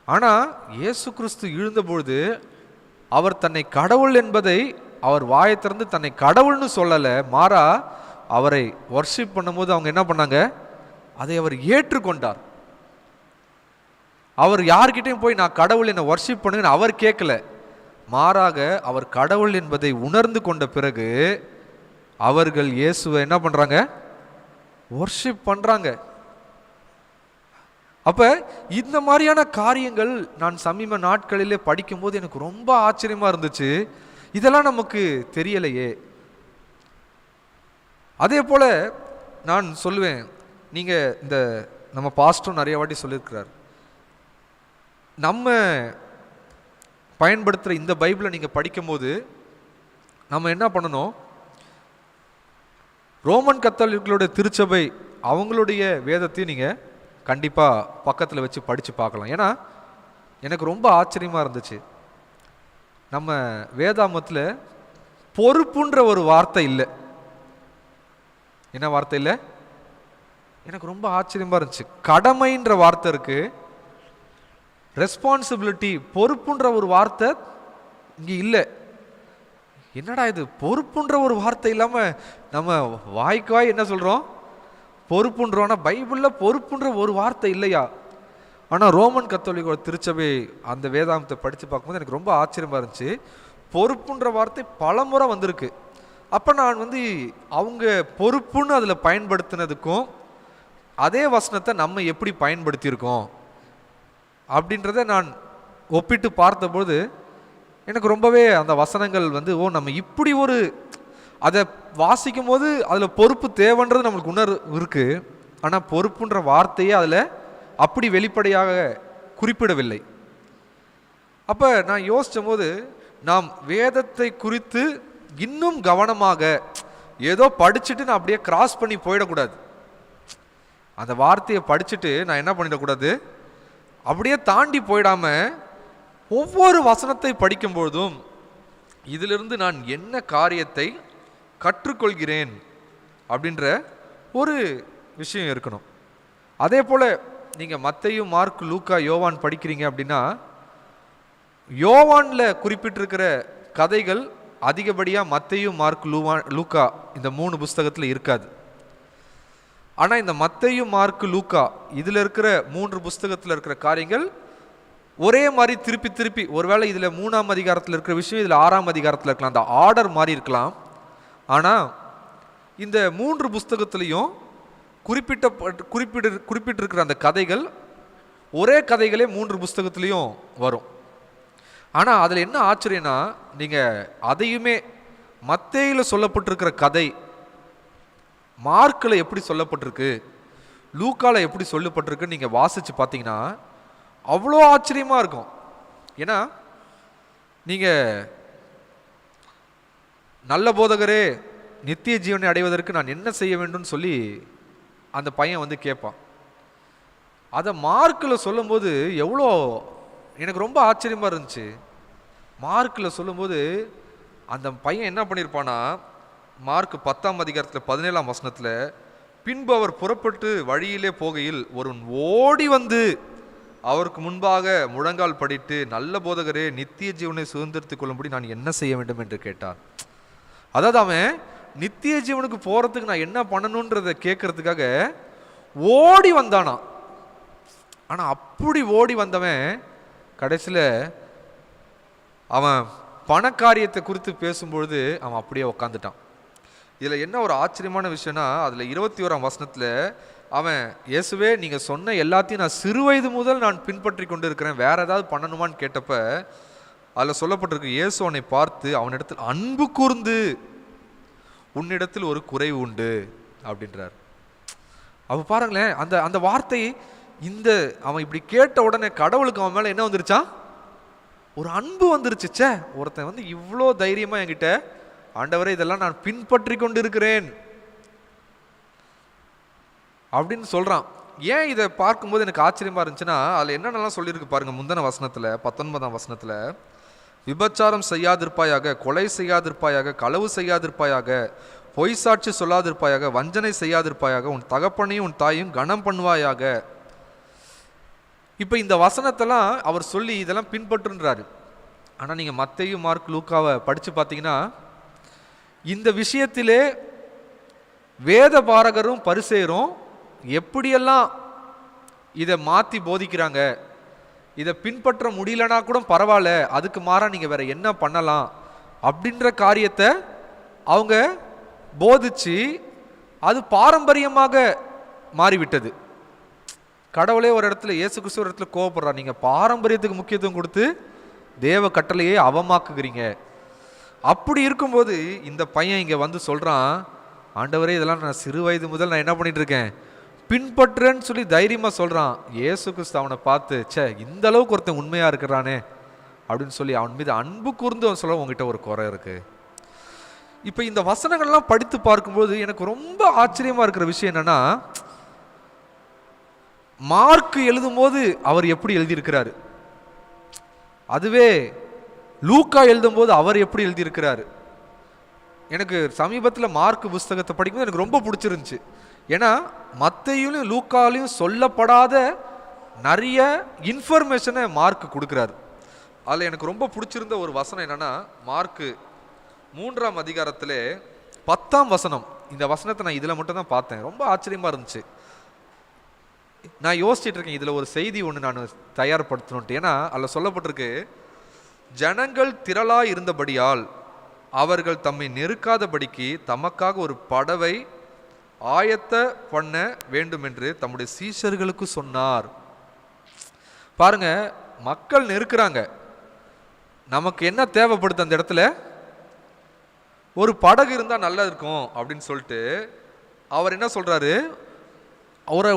ஆனால் இயேசு கிறிஸ்து எழுந்தபொழுது அவர் தன்னை கடவுள் என்பதை அவர் வாயை திறந்து தன்னை கடவுள்னு சொல்லலை, மாறா அவரை வொர்ஷிப் பண்ணும்போது அவங்க என்ன பண்ணாங்க, அதை அவர் ஏற்றுக்கொண்டார். அவர் யார்கிட்டையும் போய் நான் கடவுள் என்னை வொர்ஷிப் பண்ணுங்கன்னு அவர் கேட்கல, மாறாக அவர் கடவுள் என்பதை உணர்ந்து கொண்ட பிறகு அவர்கள் இயேசுவை என்ன பண்றாங்க, வொர்ஷிப் பண்றாங்க. அப்ப இந்த மாதிரியான காரியங்கள் நான் சமீப நாட்களிலே படிக்கும்போது எனக்கு ரொம்ப ஆச்சரியமா இருந்துச்சு. இதெல்லாம் நமக்கு தெரியலையே. அதே போல நான் சொல்லுவேன், நீங்க இந்த நம்ம பாஸ்டரும் நிறைய வாட்டி சொல்லியிருக்கிறார், நம்ம பயன்படுத்துகிற இந்த பைபிளை நீங்கள் படிக்கும்போது நம்ம என்ன பண்ணணும், ரோமன் கத்தோலிக்கர்களுடைய திருச்சபை அவங்களுடைய வேதத்தையும் நீங்கள் கண்டிப்பாக பக்கத்தில் வச்சு படித்து பார்க்கலாம். ஏன்னா எனக்கு ரொம்ப ஆச்சரியமாக இருந்துச்சு, நம்ம வேதாமத்தில் பொறுப்புன்ற ஒரு வார்த்தை இல்லை. என்ன வார்த்தை இல்லை? எனக்கு ரொம்ப ஆச்சரியமாக இருந்துச்சு. கடமைன்ற வார்த்தை இருக்கு, ரெஸ்பான்சிபிலிட்டி பொறுப்புன்ற ஒரு வார்த்தை இங்கே இல்லை. என்னடா இது, பொறுப்புன்ற ஒரு வார்த்தை இல்லாமல் நம்ம வாய்க்கு வாய் என்ன சொல்கிறோம், பொறுப்புன்றோன்னா பைபிளில் பொறுப்புன்ற ஒரு வார்த்தை இல்லையா? ஆனால் ரோமன் கத்தோலிக்க திருச்சபை அந்த வேதாந்தத்தை படித்து பார்க்கும்போது எனக்கு ரொம்ப ஆச்சரியமாக இருந்துச்சு. பொறுப்புன்ற வார்த்தை பல முறை வந்திருக்கு. அப்போ நான் வந்து அவங்க பொறுப்புன்னு அதில் பயன்படுத்தினதுக்கும் அதே வசனத்தை நம்ம எப்படி பயன்படுத்தியிருக்கோம் அப்படின்றத நான் ஒப்பிட்டு பார்த்தபோது எனக்கு ரொம்பவே அந்த வசனங்கள் வந்து நம்ம இப்படி ஒரு அதை வாசிக்கும் போது அதில் பொறுப்பு தேவைன்றது நம்மளுக்கு உணர்வு இருக்குது. ஆனால் பொறுப்புன்ற வார்த்தையே அதில் அப்படி வெளிப்படையாக குறிப்பிடவில்லை. அப்போ நான் யோசித்த போது நாம் வேதத்தை குறித்து இன்னும் கவனமாக, ஏதோ படிச்சுட்டு நான் அப்படியே கிராஸ் பண்ணி போயிடக்கூடாது. அந்த வார்த்தையை படிச்சுட்டு நான் என்ன பண்ணிடக்கூடாது, அப்படியே தாண்டி போயிடாம ஒவ்வொரு வசனத்தை படிக்கும்பொழுதும் இதிலிருந்து நான் என்ன காரியத்தை கற்றுக்கொள்கிறேன் அப்படின்ற ஒரு விஷயம் இருக்கணும். அதே போல் நீங்கள் மத்தேயு, மார்க், லூக்கா, யோவான் படிக்கிறீங்க அப்படின்னா யோவானில் குறிப்பிட்டிருக்கிற கதைகள் அதிகப்படியாக மத்தேயு, மார்க், லூக்கா இந்த 3 புஸ்தகத்தில் இருக்காது. ஆனால் இந்த மத்தேயு, மார்க், லூக்கா இதில் இருக்கிற 3 புஸ்தகத்தில் இருக்கிற காரியங்கள் ஒரே மாதிரி திருப்பி திருப்பி, ஒருவேளை இதில் 3ஆம் அதிகாரத்தில் இருக்கிற விஷயம் இதில் 6ஆம் அதிகாரத்தில் இருக்கலாம், அந்த ஆர்டர் மாறி இருக்கலாம். ஆனால் இந்த 3 புஸ்தகத்திலையும் குறிப்பிட்டிருக்கிற அந்த கதைகள் ஒரே கதைகளே 3 புஸ்தகத்திலையும் வரும். ஆனால் அதில் என்ன ஆச்சரியம்னா, நீங்கள் அதையுமே மத்தேயுல சொல்லப்பட்டிருக்கிற கதை மார்க்கில் எப்படி சொல்லப்பட்டிருக்கு, லூக்கால எப்படி சொல்லப்பட்டிருக்குன்னு நீங்கள் வாசித்து பார்த்தீங்கன்னா அவ்வளோ ஆச்சரியமாக இருக்கும். ஏன்னா நீங்கள் நல்ல போதகரே, நித்திய ஜீவனை அடைவதற்கு நான் என்ன செய்ய வேண்டும் சொல்லி அந்த பையன் வந்து கேட்பான். அதை மார்க்கில் சொல்லும்போது எவ்வளோ எனக்கு ரொம்ப ஆச்சரியமாக இருந்துச்சு. மார்க்கில் சொல்லும்போது அந்த பையன் என்ன பண்ணியிருப்பானா, மார்க் 10ஆம் அதிகாரத்தில் 17ஆம் வசனத்தில், பின்பு அவர் புறப்பட்டு வழியிலே போகையில் ஒருவன் ஓடி வந்து அவருக்கு முன்பாக முழங்கால் படிட்டு, நல்ல போதகரே, நித்திய ஜீவனை சுதந்திரத்துக் கொள்ளும்படி நான் என்ன செய்ய வேண்டும் என்று கேட்டான். அதாவது அவன் நித்திய ஜீவனுக்கு போகிறதுக்கு நான் என்ன பண்ணணுன்றதை கேட்கறதுக்காக ஓடி வந்தானா. ஆனால் அப்படி ஓடி வந்தவன் கடைசியில் அவன் பணக்காரியத்தை குறித்து பேசும்பொழுது அவன் அப்படியே உக்காந்துட்டான். இதில் என்ன ஒரு ஆச்சரியமான விஷயம்னா, அதில் 21ஆம் வசனத்தில் அவன், இயேசுவே நீங்கள் சொன்ன எல்லாத்தையும் நான் சிறு வயது முதல் நான் பின்பற்றி கொண்டு இருக்கிறேன், வேற ஏதாவது பண்ணணுமான்னு கேட்டப்ப அதில் சொல்லப்பட்டிருக்கு, இயேசு அவனை பார்த்து அவனிடத்தில் அன்பு கூர்ந்து உன்னிடத்தில் ஒரு குறைவு உண்டு அப்படின்றார். அவ பாருங்களேன், அந்த அந்த வார்த்தை, இந்த அவன் இப்படி கேட்ட உடனே கடவுளுக்கு அவன் மேலே என்ன வந்துருச்சான், ஒரு அன்பு வந்துருச்சு. சே, ஒருத்தன் வந்து இவ்வளோ தைரியமா என்கிட்ட, ஆண்டவரே இதெல்லாம் நான் பின்பற்றி கொண்டு இருக்கிறேன் அப்படின்னு சொல்றான். ஏன் இதை பார்க்கும்போது எனக்கு ஆச்சரியமா இருந்துச்சுன்னா, அதில் என்னென்னலாம் சொல்லியிருக்கு பாருங்க. முந்தின வசனத்தில் 19ஆம் வசனத்தில், விபச்சாரம் செய்யாதிருப்பாயாக, கொலை செய்யாதிருப்பாயாக, களவு செய்யாதிருப்பாயாக, பொய் சாட்சி சொல்லாதிருப்பாயாக, வஞ்சனை செய்யாதிருப்பாயாக, உன் தகப்பனையும் உன் தாயும் கனம் பண்ணுவாயாக. இப்போ இந்த வசனத்தெல்லாம் அவர் சொல்லி இதெல்லாம் பின்பற்றுன்றாரு. ஆனால் நீங்கள் மத்தேயு, மார்க், லூக்காவை படித்து பார்த்தீங்கன்னா இந்த விஷயத்திலே வேத பாரகரும் பரிசேயரும் எப்படியெல்லாம் இதை மாற்றி போதிக்கிறாங்க, இதை பின்பற்ற முடியலனா கூட பரவாயில்ல, அதுக்கு மாறா நீங்கள் வேற என்ன பண்ணலாம் அப்படின்ற காரியத்தை அவங்க போதிச்சு அது பாரம்பரியமாக மாறிவிட்டது. கடவுளே ஒரு இடத்துல, இயேசு கிறிஸ்து ஒரு இடத்துல கோவப்படுறார், நீங்கள் பாரம்பரியத்துக்கு முக்கியத்துவம் கொடுத்து தேவ கட்டளையே அவமாக்குகிறீங்க. அப்படி இருக்கும்போது இந்த பையன் இங்கே வந்து சொல்கிறான், ஆண்டவரே இதெல்லாம் நான் சிறு வயது முதல் நான் என்ன பண்ணிட்டு இருக்கேன், பின்பற்றுன்னு சொல்லி தைரியமாக சொல்கிறான். இயேசு கிறிஸ்து அவனை பார்த்து, சே இந்த அளவுக்கு ஒருத்தன் உண்மையாக இருக்கிறானே அப்படின்னு சொல்லி அவன் மீது அன்பு கூர்ந்து அவன் சொல்ல, உங்ககிட்ட ஒரு குறை இருக்கு. இப்போ இந்த வசனங்கள்லாம் படித்து பார்க்கும்போது எனக்கு ரொம்ப ஆச்சரியமாக இருக்கிற விஷயம் என்னன்னா, மார்க் எழுதும் போது அவர் எப்படி எழுதியிருக்கிறாரு, அதுவே லூக்கா எழுதும் போது அவர் எப்படி எழுதியிருக்கிறாரு. எனக்கு சமீபத்தில் மார்க் புஸ்தகத்தை படிக்கும்போது எனக்கு ரொம்ப பிடிச்சிருந்துச்சு. ஏன்னா மத்தேயுலையும் லூக்காலையும் சொல்லப்படாத நிறைய இன்ஃபர்மேஷனை மார்க் கொடுக்குறாரு. அதில் எனக்கு ரொம்ப பிடிச்சிருந்த ஒரு வசனம் என்னன்னா, மார்க்கு 3ஆம் அதிகாரத்திலே 10ஆம் வசனம். இந்த வசனத்தை நான் இதில் மட்டும் தான் பார்த்தேன், ரொம்ப ஆச்சரியமாக இருந்துச்சு. நான் யோசிச்சுட்டு இருக்கேன், இதில் ஒரு செய்தி ஒன்று நான் தயார்படுத்தணுன்ட்டு. ஏன்னா அதில் சொல்லப்பட்டிருக்கு, ஜனங்கள் திரளாய் இருந்தபடியால் அவர்கள் தம்மை நெருக்காதபடிக்கு தமக்காக ஒரு படவை ஆயத்த பண்ண வேண்டும் என்று தம்முடைய சீஷர்களுக்கு சொன்னார். பாருங்க, மக்கள் நெருக்கிறாங்க, நமக்கு என்ன தேவைப்படுது அந்த இடத்துல, ஒரு படகு இருந்தால் நல்லா இருக்கும் அப்படின்னு சொல்லிட்டு அவர் என்ன சொல்றாரு,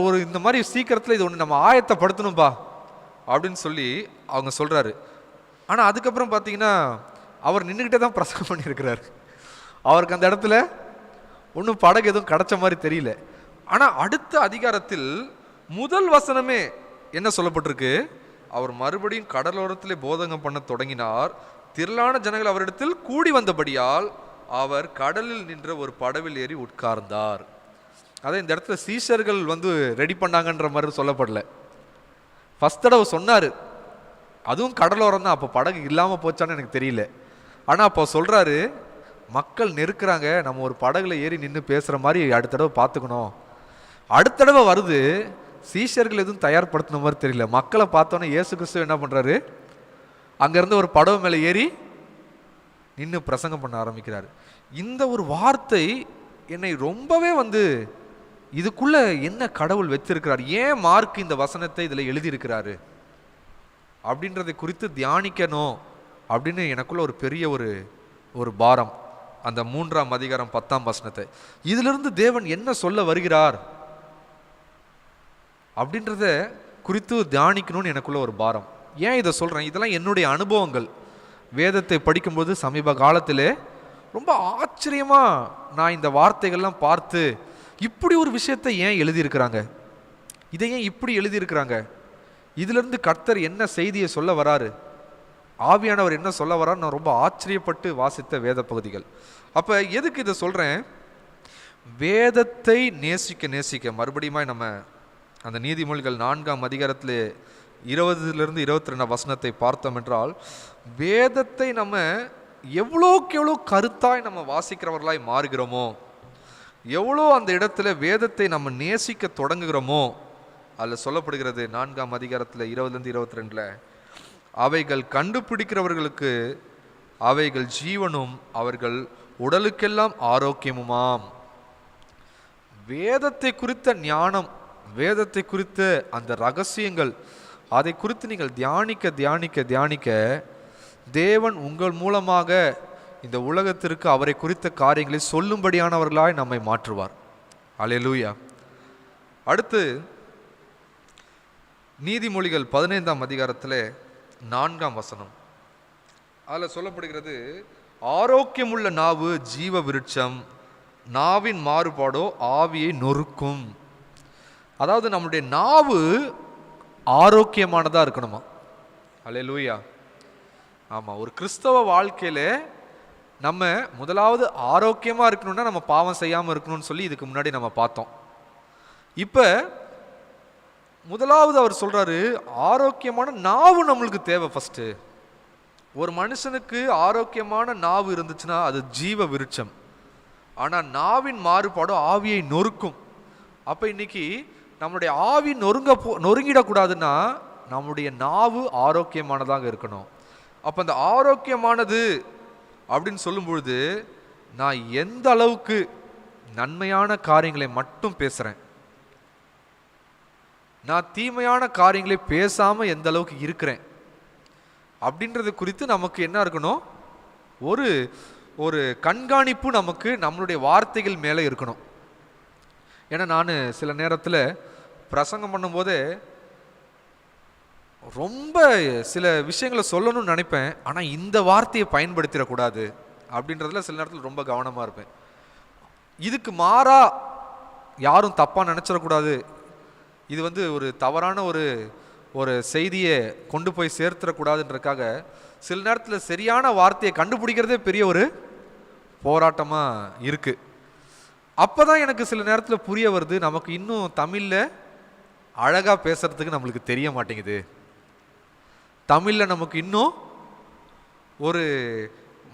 ஒரு இந்த மாதிரி சீக்கிரத்தில் இது ஒன்று நம்ம ஆயத்தப்படுத்தணும்பா அப்படின்னு சொல்லி அவங்க சொல்றாரு. ஆனால் அதுக்கப்புறம் பார்த்தீங்கன்னா அவர் நின்றுக்கிட்டே தான் பிரசங்கம் பண்ணியிருக்கிறார். அவருக்கு அந்த இடத்துல ஒன்றும் படகு எதுவும் கிடைச்ச மாதிரி தெரியல. ஆனால் அடுத்த அதிகாரத்தில் முதல் வசனமே என்ன சொல்லப்பட்டிருக்கு, அவர் மறுபடியும் கடலோரத்திலே போதகம் பண்ண தொடங்கினார், திரளான ஜனங்கள் அவரிடத்தில் கூடி வந்தபடியால் அவர் கடலில் நின்ற ஒரு படவில் ஏறி உட்கார்ந்தார். அதை இந்த இடத்துல சீஷர்கள் வந்து ரெடி பண்ணாங்கன்ற மாதிரி சொல்லப்படல. ஃபர்ஸ்ட் தடவை சொன்னார், அதுவும் கடலோரம் தான், அப்போ படகு இல்லாமல் போச்சான்னு எனக்கு தெரியல. ஆனால் அப்போ சொல்கிறாரு, மக்கள் நெருக்கிறாங்க, நம்ம ஒரு படகுல ஏறி நின்று பேசுகிற மாதிரி அடுத்த தடவை பார்த்துக்கணும். அடுத்த தடவை வருது, சீஷர்கள் எதுவும் தயார்படுத்தின மாதிரி தெரியல. மக்களை பார்த்தோன்னே இயேசு கிறிஸ்து என்ன பண்ணுறாரு, அங்கேருந்து ஒரு படகு மேலே ஏறி நின்று பிரசங்கம் பண்ண ஆரம்பிக்கிறார். இந்த ஒரு வார்த்தை என்னை ரொம்பவே வந்து, இதுக்குள்ள என்ன கடவுள் வச்சிருக்கிறார், ஏன் மார்க் இந்த வசனத்தை இதில் எழுதியிருக்கிறாரு அப்படின்றதை குறித்து தியானிக்கணும் அப்படின்னு எனக்குள்ள ஒரு பெரிய ஒரு பாரம். அந்த 3ஆம் அதிகாரம் 10ஆம் வசனத்தை, இதிலிருந்து தேவன் என்ன சொல்ல வருகிறார் அப்படின்றத குறித்து தியானிக்கணும்னு எனக்குள்ள ஒரு பாரம். ஏன் இதை சொல்கிறேன்? இதெல்லாம் என்னுடைய அனுபவங்கள். வேதத்தை படிக்கும்போது சமீப காலத்திலே ரொம்ப ஆச்சரியமாக நான் இந்த வார்த்தைகள்லாம் பார்த்து, இப்படி ஒரு விஷயத்தை ஏன் எழுதியிருக்கிறாங்க, இதை ஏன் இப்படி எழுதியிருக்கிறாங்க, இதிலிருந்து கர்த்தர் என்ன செய்தியை சொல்ல வராரு, ஆவியானவர் என்ன சொல்ல வரான்னு நான் ரொம்ப ஆச்சரியப்பட்டு வாசித்த வேத பகுதிகள். அப்போ எதுக்கு இதை சொல்கிறேன்? வேதத்தை நேசிக்க நேசிக்க மறுபடியும் நம்ம அந்த நீதிமொழிகள் 4ஆம் அதிகாரத்தில் 20 22 வசனத்தை பார்த்தோம் என்றால், வேதத்தை நம்ம எவ்வளோக்கு எவ்வளோ கருத்தாய் நம்ம வாசிக்கிறவர்களாய் மாறுகிறோமோ, எவ்வளோ அந்த இடத்துல வேதத்தை நம்ம நேசிக்க தொடங்குகிறோமோ, அதில் சொல்லப்படுகிறது 4ஆம் அதிகாரத்தில் 20 22 அவைகள் கண்டுபிடிக்கிறவர்களுக்கு அவைகள் ஜீவனும் அவர்கள் உடலுக்கெல்லாம் ஆரோக்கியமுமாம். வேதத்தை குறித்த ஞானம், வேதத்தை குறித்த அந்த ரகசியங்கள், அதை குறித்து நீங்கள் தியானிக்க தியானிக்க தியானிக்க தேவன் உங்கள் மூலமாக இந்த உலகத்திற்கு அவரை குறித்த காரியங்களை சொல்லும்படியானவர்களாய் நம்மை மாற்றுவார். அல்லேலூயா. அடுத்து நீதிமொழிகள் 15ஆம் அதிகாரத்தில் 4ஆம் வசனம், அதில் சொல்லப்படுகிறது, ஆரோக்கியமுள்ள நாவு ஜீவ விருட்சம், நாவின் மாறுபாடோ ஆவியை நொறுக்கும். அதாவது நம்முடைய நாவு ஆரோக்கியமானதாக இருக்கணுமா? அல்லேலூயா. ஆமாம், ஒரு கிறிஸ்தவ வாழ்க்கையில் நம்ம முதலாவது ஆரோக்கியமாக இருக்கணும்னா நம்ம பாவம் செய்யாமல் இருக்கணும்னு சொல்லி இதுக்கு முன்னாடி நம்ம பார்த்தோம். இப்போ முதலாவது அவர் சொல்கிறாரு, ஆரோக்கியமான நாவு நம்மளுக்கு தேவை. ஃபஸ்ட்டு ஒரு மனுஷனுக்கு ஆரோக்கியமான நாவு இருந்துச்சுன்னா அது ஜீவ விருட்சம். ஆனால் நாவின் மாறுபாடு ஆவியை நொறுக்கும். அப்போ இன்னைக்கு நம்முடைய ஆவி நொறுங்கிடக்கூடாதுன்னா நம்முடைய நாவு ஆரோக்கியமானதாக இருக்கணும். அப்போ அந்த ஆரோக்கியமானது அப்படின்னு சொல்லும் பொழுது நான் எந்த அளவுக்கு நன்மையான காரியங்களை மட்டும் பேசுகிறேன், நான் தீமையான காரியங்களை பேசாமல் எந்த அளவுக்கு இருக்கிறேன் அப்படின்றது குறித்து நமக்கு என்ன இருக்கணும்? ஒரு ஒரு கண்காணிப்பு நமக்கு நம்மளுடைய வார்த்தைகள் மேலே இருக்கணும். ஏன்னா நான் சில நேரத்தில் பிரசங்கம் பண்ணும்போதே ரொம்ப சில விஷயங்களை சொல்லணும்னு நினைப்பேன், ஆனால் இந்த வார்த்தையை பயன்படுத்திடக்கூடாது அப்படின்றதுல சில நேரத்தில் ரொம்ப கவனமாக இருப்பேன். இதுக்கு மாறா யாரும் தப்பாக நினச்சிடக்கூடாது, இது ஒரு தவறான ஒரு செய்தியை கொண்டு போய் சேர்த்துடக்கூடாதுன்றதுக்காக சில நேரத்தில் சரியான வார்த்தையை கண்டுபிடிக்கிறதே பெரிய ஒரு போராட்டமாக இருக்குது. அப்போ தான் எனக்கு சில நேரத்தில் புரிய வருது, நமக்கு இன்னும் தமிழில் அழகாக பேசுகிறதுக்கு நம்மளுக்கு தெரிய மாட்டேங்குது. தமிழில் நமக்கு இன்னும் ஒரு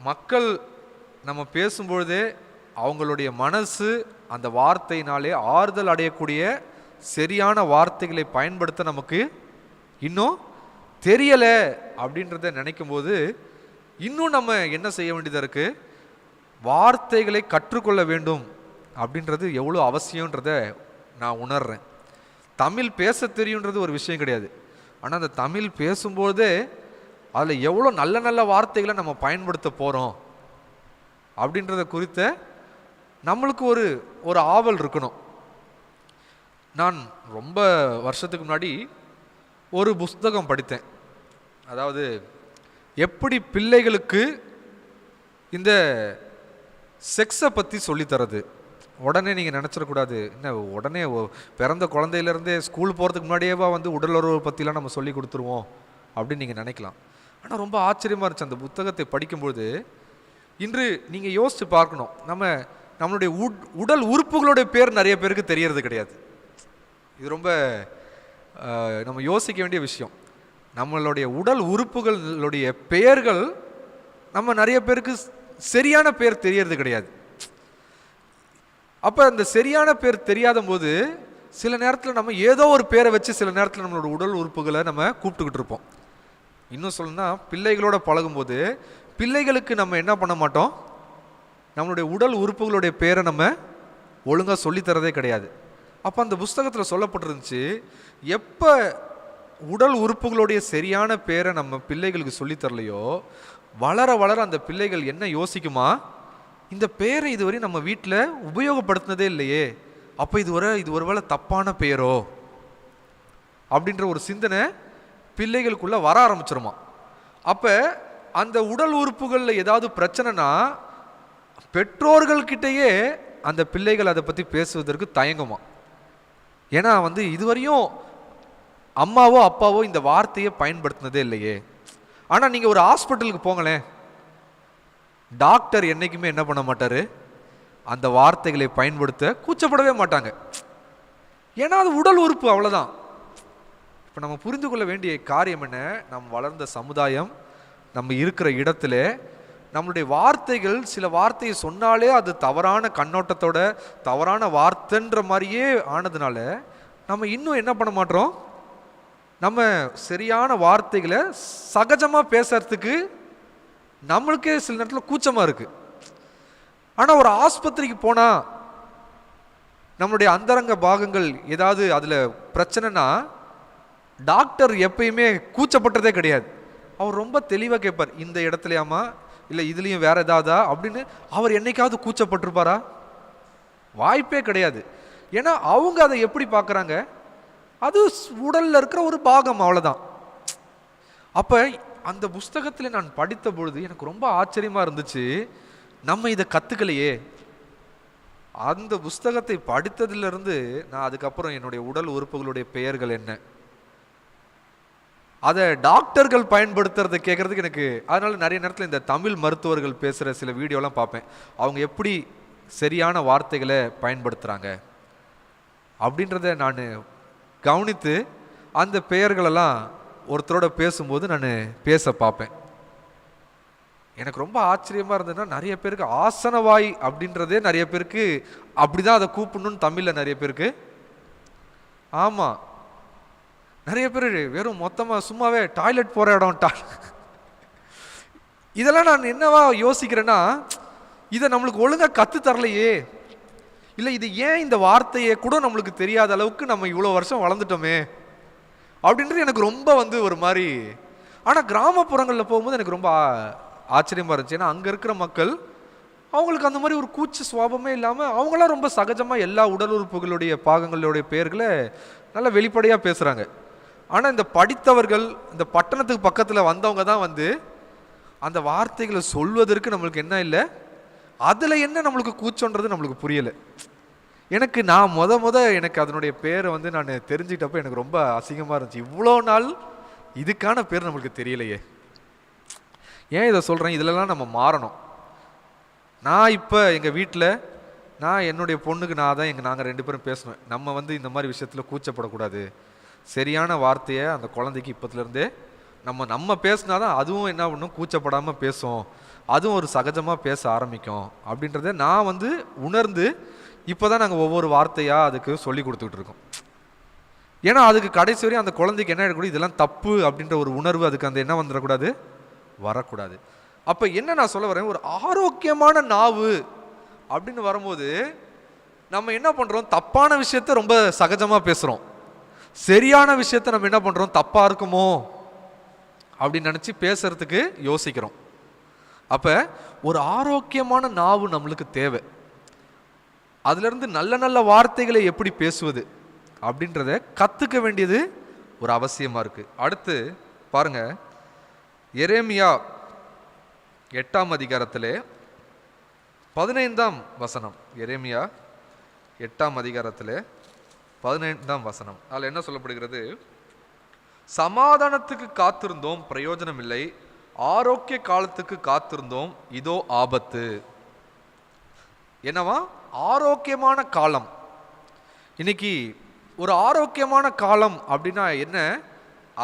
மக்கள் நம்ம பேசும்பொழுதே அவங்களுடைய மனசு அந்த வார்த்தையினாலே ஆறுதல் அடையக்கூடிய சரியான வார்த்தைகளை பயன்படுத்த நமக்கு இன்னும் தெரியலை அப்படின்றத நினைக்கும் போது இன்னும் நம்ம என்ன செய்ய வேண்டியதாக இருக்குது? வார்த்தைகளை கற்றுக்கொள்ள வேண்டும் அப்படின்றது எவ்வளோ அவசியன்றத நான் உணர்றேன். தமிழ் பேச தெரியுன்றது ஒரு விஷயம் கிடையாது, ஆனால் அந்த தமிழ் பேசும்போதே அதில் எவ்வளோ நல்ல நல்ல வார்த்தைகளை நம்ம பயன்படுத்த போகிறோம் அப்படின்றத குறித்த நம்மளுக்கு ஒரு ஆவல் இருக்கணும். நான் ரொம்ப வருஷத்துக்கு முன்னாடி ஒரு புஸ்தகம் படித்தேன். அதாவது எப்படி பிள்ளைகளுக்கு இந்த செக்ஸை பற்றி சொல்லித்தரது. உடனே நீங்கள் நினச்சிடக்கூடாது, என்ன உடனே பிறந்த குழந்தையிலேருந்தே ஸ்கூல் போகிறதுக்கு முன்னாடியேவா உடலுறவு பற்றிலாம் நம்ம சொல்லி கொடுத்துருவோம் அப்படின்னு நீங்கள் நினைக்கலாம். ஆனால் ரொம்ப ஆச்சரியமாக இருந்துச்சு அந்த புத்தகத்தை படிக்கும்பொழுது. இன்று நீங்கள் யோசித்து பார்க்கணும், நம்மளுடைய உடல் உறுப்புகளுடைய பேர் நிறைய பேருக்கு தெரியறது கிடையாது. இது ரொம்ப நம்ம யோசிக்க வேண்டிய விஷயம். நம்மளுடைய உடல் உறுப்புகளுடைய பெயர்கள் நம்ம நிறைய பேருக்கு சரியான பேர் தெரியறது கிடையாது. அப்போ அந்த சரியான பேர் தெரியாத போது சில நேரத்தில் நம்ம ஏதோ ஒரு பேரை வச்சு சில நேரத்தில் நம்மளோட உடல் உறுப்புகளை நம்ம கூப்பிட்டுக்கிட்டு இருப்போம். இன்னும் சொல்லணும்னா பிள்ளைகளோட பழகும்போது பிள்ளைகளுக்கு நம்ம என்ன பண்ண மாட்டோம், நம்மளுடைய உடல் உறுப்புகளுடைய பேரை நம்ம ஒழுங்காக சொல்லித்தரதே கிடையாது. அப்போ அந்த புஸ்தகத்தில் சொல்லப்பட்டிருந்துச்சு, எப்போ உடல் உறுப்புகளுடைய சரியான பேரை நம்ம பிள்ளைகளுக்கு சொல்லித்தரலையோ வளர வளர அந்த பிள்ளைகள் என்ன யோசிக்குமா, இந்த பேரை இதுவரை நம்ம வீட்டில் உபயோகப்படுத்தினதே இல்லையே, அப்போ இது ஒருவேளை தப்பான பெயரோ அப்படின்ற ஒரு சிந்தனை பிள்ளைகளுக்குள்ள வர ஆரம்பிச்சிருமா. அப்போ அந்த உடல் உறுப்புகளில் ஏதாவது பிரச்சனைனா பெற்றோர்கள்கிட்டயே அந்த பிள்ளைகள் அதை பற்றி பேசுவதற்கு தயங்குமா. ஏன்னா இதுவரையும் அம்மாவோ அப்பாவோ இந்த வார்த்தையை பயன்படுத்தினதே இல்லையே. ஆனால் நீங்கள் ஒரு ஹாஸ்பிட்டலுக்கு போங்களேன், டாக்டர் என்றைக்குமே என்ன பண்ண மாட்டார், அந்த வார்த்தைகளை பயன்படுத்த கூச்சப்படவே மாட்டாங்க. ஏன்னா அது உடல் உறுப்பு, அவ்வளோதான். இப்போ நம்ம புரிந்து கொள்ள வேண்டிய காரியம் என்ன, நம் வளர்ந்த சமுதாயம், நம்ம இருக்கிற இடத்துல நம்மளுடைய வார்த்தைகள், சில வார்த்தையை சொன்னாலே அது தவறான கண்ணோட்டத்தோட தவறான வார்த்தைன்ற மாதிரியே ஆனதுனால நம்ம இன்னும் என்ன பண்ண மாட்டோம், நம்ம சரியான வார்த்தைகளை சகஜமாக பேசுறதுக்கு நம்மளுக்கே சில நேரத்தில் கூச்சமாக இருக்கு. ஆனால் ஒரு ஆஸ்பத்திரிக்கு போனால் நம்மளுடைய அந்தரங்க பாகங்கள் ஏதாவது அதில் பிரச்சனைனா டாக்டர் எப்பயுமே கூச்சப்பட்டதே கிடையாது. அவர் ரொம்ப தெளிவாக கேட்பார், இந்த இடத்துலையாமா இல்லை இதுலேயும் வேற ஏதாவதா அப்படின்னு. அவர் என்னைக்காவது கூச்சப்பட்டிருப்பாரா? வாய்ப்பே கிடையாது. ஏன்னா அவங்க அதை எப்படி பார்க்குறாங்க, அது உடலில் இருக்கிற ஒரு பாகம், அவ்வளோதான். அப்போ அந்த புஸ்தகத்தில் நான் படித்த பொழுது எனக்கு ரொம்ப ஆச்சரியமாக இருந்துச்சு. நம்ம இதை கற்றுக்கலையே. அந்த புஸ்தகத்தை படித்ததிலிருந்து நான் அதுக்கப்புறம் என்னுடைய உடல் உறுப்புகளுடைய பெயர்கள் என்ன, அதை டாக்டர்கள் பயன்படுத்துறதை கேட்குறதுக்கு எனக்கு, அதனால நிறைய நேரத்தில் இந்த தமிழ் மருத்துவர்கள் பேசுகிற சில வீடியோலாம் பார்ப்பேன். அவங்க எப்படி சரியான வார்த்தைகளை பயன்படுத்துகிறாங்க அப்படின்றத நான் கவனித்து அந்த பெயர்களெல்லாம் ஒருத்தரோட பேசும்போது நான் பேச பார்ப்பேன். எனக்கு ரொம்ப ஆச்சரியமாக இருந்ததுன்னா, நிறைய பேருக்கு ஆசனவாய் அப்படின்றதே நிறைய பேருக்கு அப்படிதான் அதை கூப்பிடணும்னு தமிழில் நிறைய பேருக்கு. ஆமாம், நிறைய பேர் வெறும் மொத்தமாக சும்மாவே டாய்லெட் போகிற இடம் இதெல்லாம் நான் என்னவா யோசிக்கிறேன்னா, இதை நம்மளுக்கு ஒழுங்காக கற்று தரலையே, இல்லை இது ஏன் இந்த வார்த்தையை கூட நம்மளுக்கு தெரியாத அளவுக்கு நம்ம இவ்வளோ வருஷம் வளர்ந்துட்டோமே அப்படின்றது எனக்கு ரொம்ப ஒரு மாதிரி. ஆனால் கிராமப்புறங்களில் போகும்போது எனக்கு ரொம்ப ஆச்சரியமாக இருந்துச்சு. ஏன்னா அங்கே இருக்கிற மக்கள், அவங்களுக்கு அந்த மாதிரி ஒரு கூச்ச சுவாபமே இல்லாமல் அவங்களாம் ரொம்ப சகஜமாக எல்லா உடல் உறுப்புகளுடைய பாகங்களுடைய பெயர்களை நல்லா வெளிப்படையாக பேசுகிறாங்க. ஆனால் இந்த படித்தவர்கள், இந்த பட்டணத்துக்கு பக்கத்தில் வந்தவங்க தான் அந்த வார்த்தைகளை சொல்வதற்கு நம்மளுக்கு என்ன இல்லை, அதில் என்ன நம்மளுக்கு கூச்சன்றது நம்மளுக்கு புரியலை. எனக்கு நான் எனக்கு அதனுடைய பேரை நான் தெரிஞ்சுக்கிட்டப்போ எனக்கு ரொம்ப அசிங்கமாக இருந்துச்சு. இவ்வளோ நாள் இதுக்கான பேர் நம்மளுக்கு தெரியலையே. ஏன் இதை சொல்கிறேன், இதிலெல்லாம் நம்ம மாறணும். நான் இப்போ எங்கள் வீட்டில் நான் என்னுடைய பொண்ணுக்கு நாங்கள் 2 பேரும் பேசணும். நம்ம இந்த மாதிரி விஷயத்தில் கூச்சப்படக்கூடாது. சரியான வார்த்தையை அந்த குழந்தைக்கு இப்போத்துலேருந்தே நம்ம பேசினா தான் அதுவும் என்ன பண்ணும், கூச்சப்படாமல் பேசும், அதுவும் ஒரு சகஜமாக பேச ஆரம்பிக்கும் அப்படின்றத நான் உணர்ந்து இப்போ தான் நாங்கள் ஒவ்வொரு வார்த்தையாக அதுக்கு சொல்லி கொடுத்துக்கிட்டு இருக்கோம். ஏன்னா அதுக்கு கடைசி வரையும் அந்த குழந்தைக்கு என்ன எடுக்கக்கூடாது, இதெல்லாம் தப்பு அப்படின்ற ஒரு உணர்வு அதுக்கு என்ன வந்துடக்கூடாது, வரக்கூடாது. அப்போ என்ன நான் சொல்ல வரேன், ஒரு ஆரோக்கியமான நாவு அப்படின்னு வரும்போது நம்ம என்ன பண்ணுறோம், தப்பான விஷயத்த ரொம்ப சகஜமாக பேசுகிறோம், சரியான விஷயத்த நம்ம என்ன பண்ணுறோம், தப்பாக இருக்குமோ அப்படின்னு நினச்சி பேசுறதுக்கு யோசிக்கிறோம். அப்போ ஒரு ஆரோக்கியமான நாவு நம்மளுக்கு தேவை. அதுலேருந்து நல்ல நல்ல வார்த்தைகளை எப்படி பேசுவது அப்படின்றத கற்றுக்க வேண்டியது ஒரு அவசியமாக இருக்குது. அடுத்து பாருங்க, எரேமியா 8ஆம் அதிகாரத்திலே 15ஆம் வசனம். எரேமியா 8ஆம் அதிகாரத்திலே 15ஆம் வசனம். அதில் என்ன சொல்லப்படுகிறது, சமாதானத்துக்கு காத்திருந்தோம் பிரயோஜனம் இல்லை, ஆரோக்கிய காலத்துக்கு காத்திருந்தோம் இதோ ஆபத்து. என்னவா, ஆரோக்கியமான காலம். இன்னைக்கு ஒரு ஆரோக்கியமான காலம் அப்படின்னா என்ன,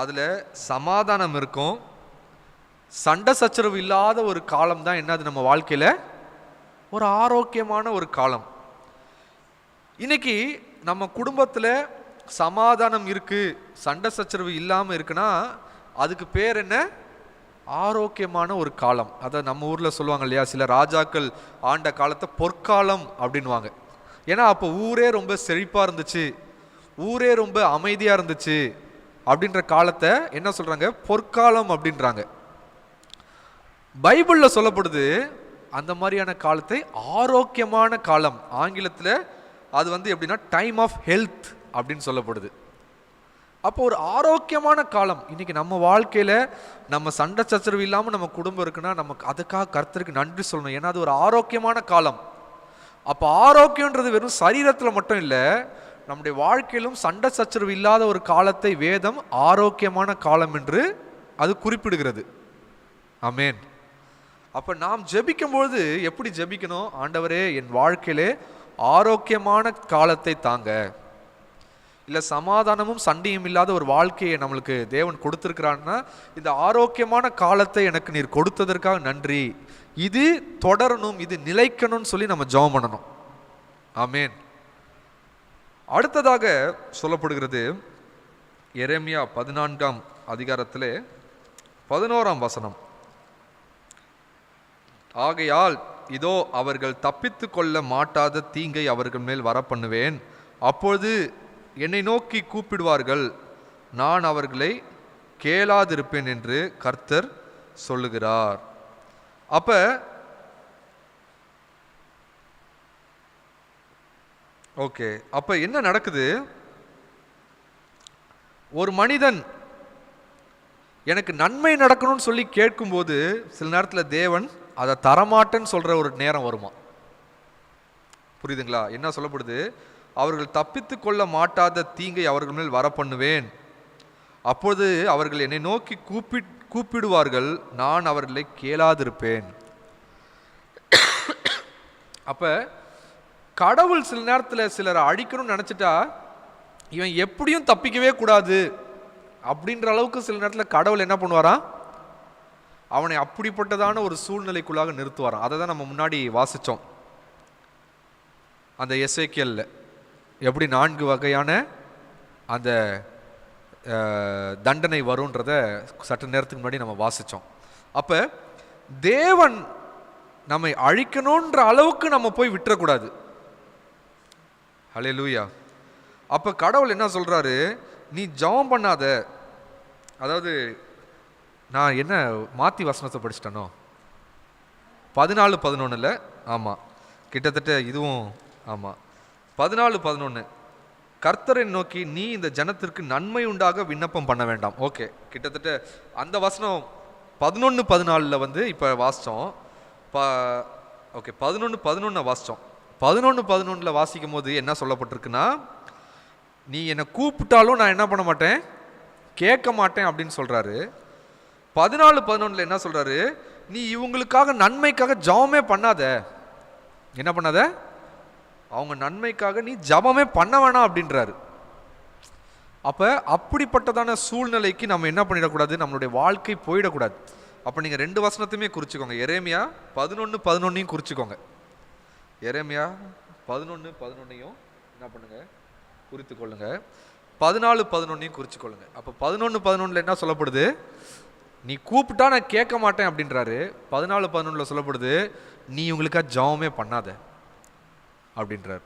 அதில் சமாதானம் இருக்கும், சண்டை சச்சரவு இல்லாத ஒரு காலம் தான் என்னது நம்ம வாழ்க்கையில் ஒரு ஆரோக்கியமான ஒரு காலம். இன்னைக்கு நம்ம குடும்பத்தில் சமாதானம் இருக்கு, சண்டை சச்சரவு இல்லாமல் இருக்குன்னா அதுக்கு பேர் என்ன, ஆரோக்கியமான ஒரு காலம். அதை நம்ம ஊரில் சொல்லுவாங்க இல்லையா, சில ராஜாக்கள் ஆண்ட காலத்தை பொற்காலம் அப்படின்வாங்க. ஏன்னா அப்போ ஊரே ரொம்ப செழிப்பாக இருந்துச்சு, ஊரே ரொம்ப அமைதியாக இருந்துச்சு அப்படின்ற காலத்தை என்ன சொல்கிறாங்க, பொற்காலம் அப்படின்றாங்க. பைபிளில் சொல்லப்படுது அந்த மாதிரியான காலத்தை ஆரோக்கியமான காலம். ஆங்கிலத்தில் அது எப்படின்னா டைம் ஆஃப் ஹெல்த் அப்படின்னு சொல்லப்படுது. அப்போ ஒரு ஆரோக்கியமான காலம் இன்னைக்கு நம்ம வாழ்க்கையில, நம்ம சண்டை சச்சரவு இல்லாமல் நம்ம குடும்பம் இருக்குன்னா நமக்கு அதுக்காக கர்த்தருக்கு நன்றி சொல்லணும். ஏன்னா அது ஒரு ஆரோக்கியமான காலம். அப்போ ஆரோக்கியன்றது வெறும் சரீரத்தில் மட்டும் இல்லை, நம்முடைய வாழ்க்கையிலும் சண்டை சச்சரவு இல்லாத ஒரு காலத்தை வேதம் ஆரோக்கியமான காலம் என்று அது குறிப்பிடுகிறது. ஆமென். அப்போ நாம் ஜெபிக்கும்போது எப்படி ஜெபிக்கணும்? ஆண்டவரே, என் வாழ்க்கையிலே ஆரோக்கியமான காலத்தை தாங்க. இல்லை சமாதானமும் சண்டையும் இல்லாத ஒரு வாழ்க்கையை நம்மளுக்கு தேவன் கொடுத்துருக்கிறான்னா, இந்த ஆரோக்கியமான காலத்தை எனக்கு நீர் கொடுத்ததற்காக நன்றி, இது தொடரணும், இது நிலைக்கணும்னு சொல்லி நம்ம ஜெபம் பண்ணணும். ஆமென். அடுத்ததாக சொல்லப்படுகிறது எரேமியா 14ஆம் அதிகாரத்திலே 11ஆம் வசனம். ஆகையால் இதோ அவர்கள் தப்பித்து கொள்ள மாட்டாத தீங்கை அவர்கள் மேல் வரப்பண்ணுவேன், அப்பொழுது என்னை நோக்கி கூப்பிடுவார்கள், நான் அவர்களை கேளாதிருப்பேன் என்று கர்த்தர் சொல்லுகிறார். அப்ப என்ன நடக்குது? ஒரு மனிதன் எனக்கு நன்மை நடக்கணும்னு சொல்லி கேட்கும்போது சில நேரத்தில் தேவன் அதை தரமாட்டேன்னு சொல்ற ஒரு நேரம் வருமா? புரியுதுங்களா? என்ன சொல்லப்படுது? அவர்கள் தப்பித்து கொள்ள மாட்டாத தீங்கை அவர்கள் மேல் வரப்பண்ணுவேன், அப்போது அவர்கள் என்னை நோக்கி கூப்பிடுவார்கள், நான் அவர்களை கேளாதிருப்பேன். அப்ப கடவுள் சில நேரத்தில் சிலரை அழிக்கணும்னு நினைச்சிட்டா இவன் எப்படியும் தப்பிக்கவே கூடாது அப்படின்ற அளவுக்கு சில நேரத்தில் கடவுள் என்ன பண்ணுவாராம்? அவனை அப்படிப்பட்டதான ஒரு சூழ்நிலைக்குள்ளாக நிறுத்துவாராம். அதை தான் நம்ம முன்னாடி வாசித்தோம். அந்த எசேக்கியேல்ல எப்படி 4 வகையான அந்த தண்டனை வரும்ன்றத சற்று நேரத்துக்கு முன்னாடி நம்ம வாசித்தோம். அப்போ தேவன் நம்மை அழிக்கணுன்ற அளவுக்கு நம்ம போய் விட்டுறக்கூடாது. ஹல்லேலூயா. அப்போ கடவுள் என்ன சொல்கிறாரு? நீ ஜெபம் பண்ணாத. அதாவது நான் என்ன மாற்றி வசனத்தை படிச்சிட்டனோ 14:11. ஆமாம், கிட்டத்தட்ட இதுவும் ஆமாம். 14:11 கர்த்தரை நோக்கி நீ இந்த ஜனத்திற்கு நன்மை உண்டாக விண்ணப்பம் பண்ண வேண்டாம். ஓகே, கிட்டத்தட்ட அந்த வசனம் 11:14 இப்போ வாசித்தோம். ஓகே, 11:11 வாசித்தோம். 11:11 வாசிக்கும் போது என்ன சொல்லப்பட்டிருக்குன்னா, நீ என்னை கூப்பிட்டாலும் நான் என்ன பண்ண மாட்டேன், கேட்க மாட்டேன் அப்படின்னு சொல்கிறாரு. 14:11 என்ன சொல்கிறாரு? நீ இவங்களுக்காக நன்மைக்காக ஜபமே பண்ணாத. என்ன பண்ணாத? அவங்க நன்மைக்காக நீ ஜபமே பண்ண வேணாம் அப்படின்றாரு. அப்போ அப்படிப்பட்டதான சூழ்நிலைக்கு நம்ம என்ன பண்ணிடக்கூடாது? நம்மளுடைய வாழ்க்கை போயிடக்கூடாது. அப்போ நீங்கள் 2 வசனத்தையுமே குறிச்சிக்கோங்க. எரேமியா 11:11 குறிச்சிக்கோங்க. எரேமியா 11:11 என்ன பண்ணுங்க, குறித்து கொள்ளுங்க. 14:11 குறிச்சு கொள்ளுங்க. அப்போ 11:11 என்ன சொல்லப்படுது? நீ கூப்பிட்டா நான் கேட்க மாட்டேன் அப்படின்றாரு. 14:11 சொல்லப்படுது, நீ உங்களுக்காக ஜபமே பண்ணாத அப்படின்றார்.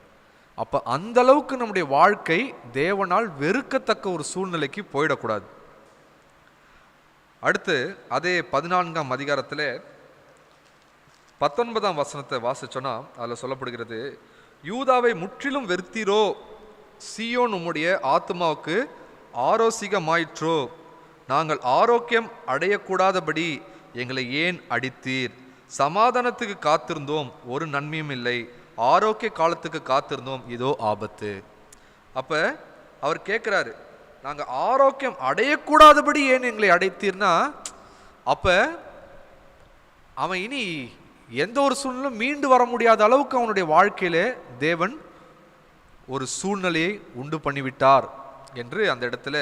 அப்போ அந்த அளவுக்கு நம்முடைய வாழ்க்கை தேவனால் வெறுக்கத்தக்க ஒரு சூழ்நிலைக்கு போயிடக்கூடாது. அடுத்து அதே 14ஆம் அதிகாரத்தில் 19ஆம் வசனத்தை வாசிச்சோன்னா அதில் சொல்லப்படுகிறது, யூதாவை முற்றிலும் வெறுத்தீரோ, சீயோன் உம்முடைய ஆத்மாவுக்கு ஆரோசிகமாயிற்றோ, நாங்கள் ஆரோக்கியம் அடையக்கூடாதபடி எங்களை ஏன் அடித்தீர்? சமாதானத்துக்கு காத்திருந்தோம், ஒரு நன்மையும் இல்லை, ஆரோக்கிய காலத்துக்கு காத்திருந்தோம், இதோ ஆபத்து. அப்போ அவர் கேட்குறாரு, நாங்கள் ஆரோக்கியம் அடையக்கூடாதபடி ஏன் எங்களை அடைத்தீர்னா, அப்போ அவன் இனி எந்த ஒரு சூழ்நிலும் மீண்டு வர முடியாத அளவுக்கு அவனுடைய வாழ்க்கையிலே தேவன் ஒரு சூழ்நிலையை உண்டு பண்ணிவிட்டார் என்று அந்த இடத்துல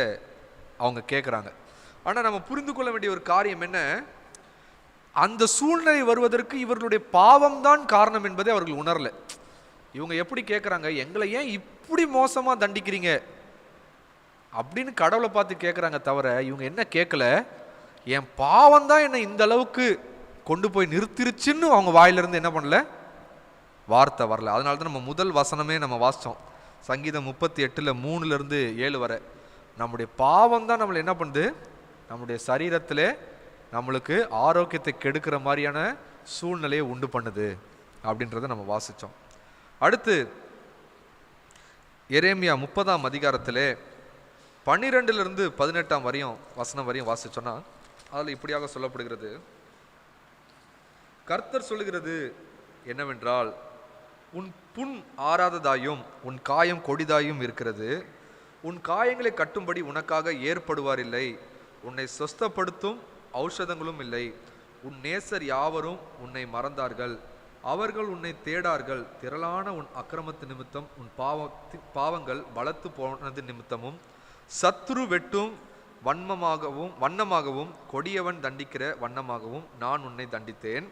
அவங்க கேட்குறாங்க. ஆனால் நம்ம புரிந்து கொள்ள வேண்டிய ஒரு காரியம் என்ன, அந்த சூழ்நிலை வருவதற்கு இவர்களுடைய பாவம்தான் காரணம் என்பதை அவர்கள் உணரலை. இவங்க எப்படி கேட்குறாங்க, எங்களை ஏன் இப்படி மோசமாக தண்டிக்கிறீங்க அப்படின்னு கடவுளை பார்த்து கேட்குறாங்க. தவிர இவங்க என்ன கேட்கல, என் பாவம்தான் என்னை இந்த அளவுக்கு கொண்டு போய் நிறுத்திருச்சுன்னு அவங்க வாயிலிருந்து என்ன பண்ணல, வார்த்தை வரல. அதனால தான் நம்ம முதல் வசனமே நம்ம வாசித்தோம். சங்கீதம் 38:3-7 வரை நம்முடைய பாவம் தான் நம்மளை என்ன பண்ணுது, நம்முடைய சரீரத்தில் நம்மளுக்கு ஆரோக்கியத்தை கெடுக்கிற மாதிரியான சூழ்நிலையை உண்டு பண்ணுது அப்படின்றத நம்ம வாசித்தோம். அடுத்து எரேமியா 30ஆம் அதிகாரத்தில் 12 18 வசனம் வரையும் வாசிச்சோன்னா அதில் இப்படியாக சொல்லப்படுகிறது. கர்த்தர் சொல்லுகிறது என்னவென்றால், உன் புண் ஆறாததாயும் உன் காயம் கொடிதாயும் இருக்கிறது. உன் காயங்களை கட்டும்படி உனக்காக ஏற்படுவார் இல்லை. உன்னை சொஸ்தப்படுத்தும் ஔஷதங்களும் இல்லை. உன் நேசர் யாவரும் உன்னை மறந்தார்கள். அவர்கள் உன்னை தேடார்கள். திரளான உன் அக்கிரமத்து நிமித்தம் உன் பாவங்கள் பலத்து போனது நிமித்தமும் சத்துரு வெட்டும் வண்ணமாகவும் கொடியவன் தண்டிக்கிற வண்ணமாகவும் நான் உன்னை தண்டித்தேன்.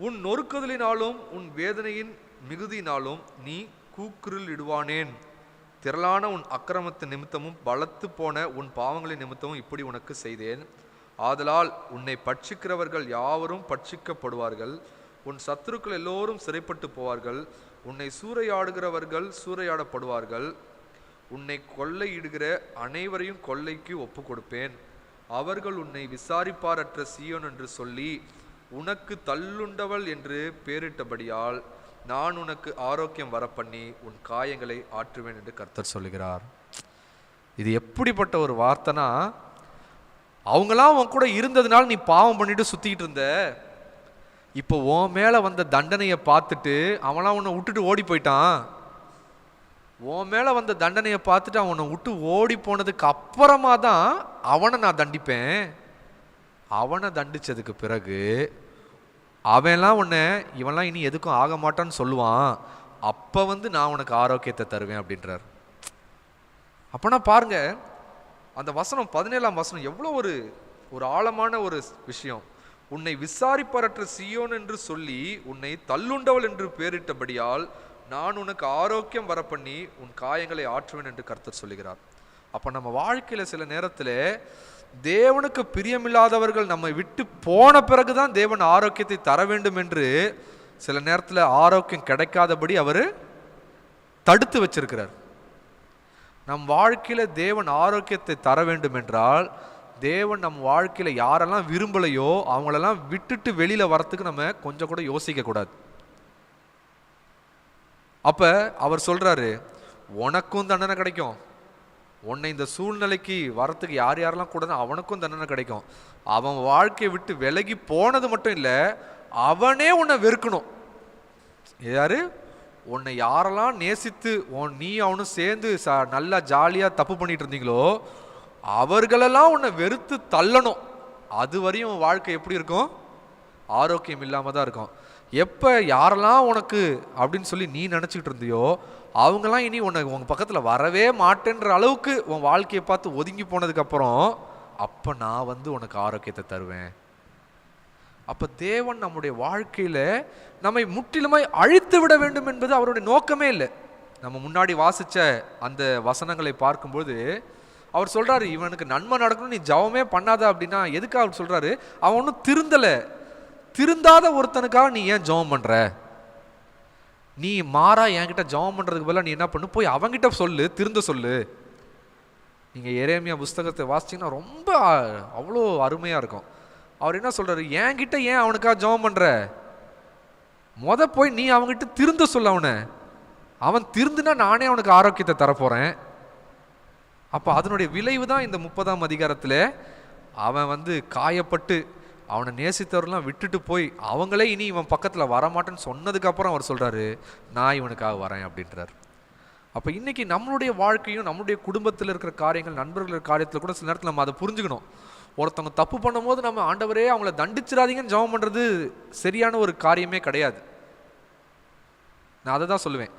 உன் நொறுக்குதலினாலும் உன் வேதனையின் மிகுதியினாலும் நீ கூக்குரல் இடுவானேன். திரளான உன் அக்கிரமத்து நிமித்தமும் பலத்து போன உன் பாவங்களின் நிமித்தமும் இப்படி உனக்கு செய்தேன். ஆதலால் உன்னை பட்சிக்கிறவர்கள் யாவரும் பட்சிக்கப்படுவார்கள். உன் சத்துருக்கள் எல்லோரும் சிறைப்பட்டு போவார்கள். உன்னை சூறையாடுகிறவர்கள் சூறையாடப்படுவார்கள். உன்னை கொள்ளையிடுகிற அனைவரையும் கொள்ளைக்கு ஒப்பு கொடுப்பேன். அவர்கள் உன்னை விசாரிப்பாரற்ற சீயோன் என்று சொல்லி உனக்கு தள்ளுண்டவள் என்று பேரிட்டபடியால் நான் உனக்கு ஆரோக்கியம் வரப்பண்ணி உன் காயங்களை ஆற்றுவேன் என்று கர்த்தர் சொல்லுகிறார். இது எப்படிப்பட்ட ஒரு வார்த்தைனா, அவங்களாம் உன் கூட இருந்ததுனால நீ பாவம் பண்ணிட்டு சுத்திக்கிட்டு இருந்த. இப்போ உன் மேல வந்த தண்டனையை பார்த்துட்டு அவனாம் உன்னை விட்டுட்டு ஓடி போயிட்டான். உன் மேல வந்த தண்டனையை பார்த்துட்டு அவனை விட்டு ஓடி போனதுக்கு அப்புறமா தான் அவனை நான் தண்டிப்பேன். அவனை தண்டிச்சதுக்கு பிறகு அவன்லாம் உன்னை இவன்லாம் இனி எதுக்கும் ஆக மாட்டான்னு சொல்லுவான். அப்போ நான் உனக்கு ஆரோக்கியத்தை தருவேன் அப்படின்றார். அப்போனா பாருங்க, அந்த வசனம் 17ஆம் வசனம் எவ்வளோ ஒரு ஆழமான ஒரு விஷயம். உன்னை விசாரிப்பரற்ற சீயோன் என்று சொல்லி உன்னை தள்ளுண்டவள் என்று பேரிட்டபடியால் நான் உனக்கு ஆரோக்கியம் வரப்பண்ணி உன் காயங்களை ஆற்றுவேன் என்று கர்த்தர் சொல்லுகிறார். அப்போ நம்ம வாழ்க்கையில் சில நேரத்தில் தேவனுக்கு பிரியமில்லாதவர்கள் நம்மை விட்டு போன பிறகுதான் தேவன் ஆரோக்கியத்தை தர வேண்டும் என்று சில நேரத்தில் ஆரோக்கியம் கிடைக்காதபடி அவர் தடுத்து வச்சிருக்கிறார். நம் வாழ்க்கையில தேவன் ஆரோக்கியத்தை தர வேண்டும் என்றால் தேவன் நம் வாழ்க்கையில யாரெல்லாம் விரும்பலையோ அவங்களெல்லாம் விட்டுட்டு வெளியில வரத்துக்கு நம்ம கொஞ்சம் கூட யோசிக்க கூடாது. அப்ப அவர் சொல்றாரு, உனக்கும் தண்டனை கிடைக்கும். உன்னை இந்த சூழ்நிலைக்கு வரத்துக்கு யாரெல்லாம் கூட அவனுக்கும் தண்டனை கிடைக்கும். அவன் வாழ்க்கையை விட்டு விலகி போனது மட்டும் இல்லை, அவனே உன்னை வெறுக்கணும். யாரு? உன்னை யாரெல்லாம் நேசித்து நீ அவனும் சேர்ந்து நல்லா ஜாலியாக தப்பு பண்ணிட்டு இருந்தீங்களோ அவர்களெல்லாம் உன்னை வெறுத்து தள்ளணும். அது வரையும் உன் வாழ்க்கை எப்படி இருக்கும்? ஆரோக்கியம் இல்லாமல் தான் இருக்கும். எப்போ யாரெல்லாம் உனக்கு அப்படின்னு சொல்லி நீ நினச்சிக்கிட்டு இருந்தியோ அவங்கெல்லாம் இனி உங்கள் பக்கத்தில் வரவே மாட்டேன்ற அளவுக்கு உன் வாழ்க்கையை பார்த்து ஒதுங்கி போனதுக்கப்புறம் அப்போ நான் உனக்கு ஆரோக்கியத்தை தருவேன். அப்போ தேவன் நம்முடைய வாழ்க்கையில் நம்மை முற்றிலுமாய் அழித்து விட வேண்டும் என்பது அவருடைய நோக்கமே இல்லை. நம்ம முன்னாடி வாசித்த அந்த வசனங்களை பார்க்கும்போது அவர் சொல்கிறாரு, இவனுக்கு நன்மை நடக்கணும், நீ ஜெபமே பண்ணாத அப்படின்னா எதுக்காக அவர் சொல்கிறாரு? அவன் ஒன்றும் திருந்தலை. திருந்தாத ஒருத்தனுக்காக நீ ஏன் ஜெபம் பண்ணுற? நீ மாறா என்கிட்ட ஜெபம் பண்ணுறதுக்கு பதிலாக நீ என்ன பண்ணு, போய் அவங்கிட்ட சொல்லு, திருந்த சொல்லு. நீங்கள் எரேமியா புஸ்தகத்தை வாசிச்சிங்கன்னா ரொம்ப அவ்வளோ அருமையாக இருக்கும். அவர் என்ன சொல்கிறாரு, என்கிட்ட ஏன் அவனுக்காக ஜெபம் பண்ணுற? போய் நீ அவங்ககிட்ட திருந்த சொல்ல. அவன் திருந்துனா நானே அவனுக்கு ஆரோக்கியத்தை தரப்போகிறேன். அப்போ அதனுடைய விளைவு தான் இந்த 30ஆம் அதிகாரத்தில் அவன் காயப்பட்டு அவனை நேசித்தவரெல்லாம் விட்டுட்டு போய் அவங்களே இனி இவன் பக்கத்தில் வரமாட்டேன்னு சொன்னதுக்கப்புறம் அவர் சொல்கிறாரு, நான் இவனுக்காக வரேன் அப்படின்றார். அப்போ இன்றைக்கி நம்மளுடைய வாழ்க்கையும் நம்மளுடைய குடும்பத்தில் இருக்கிற காரியங்கள், நண்பர்கள் காரியத்தில் கூட சில நேரத்தில் நம்ம அதை புரிஞ்சுக்கணும். ஒருத்தவங்க தப்பு பண்ணும் போது நம்ம ஆண்டவரே அவங்கள தண்டிச்சிடாதீங்கன்னு ஜெபம் பண்ணுறது சரியான ஒரு காரியமே கிடையாது. நான் அதை தான் சொல்லுவேன்.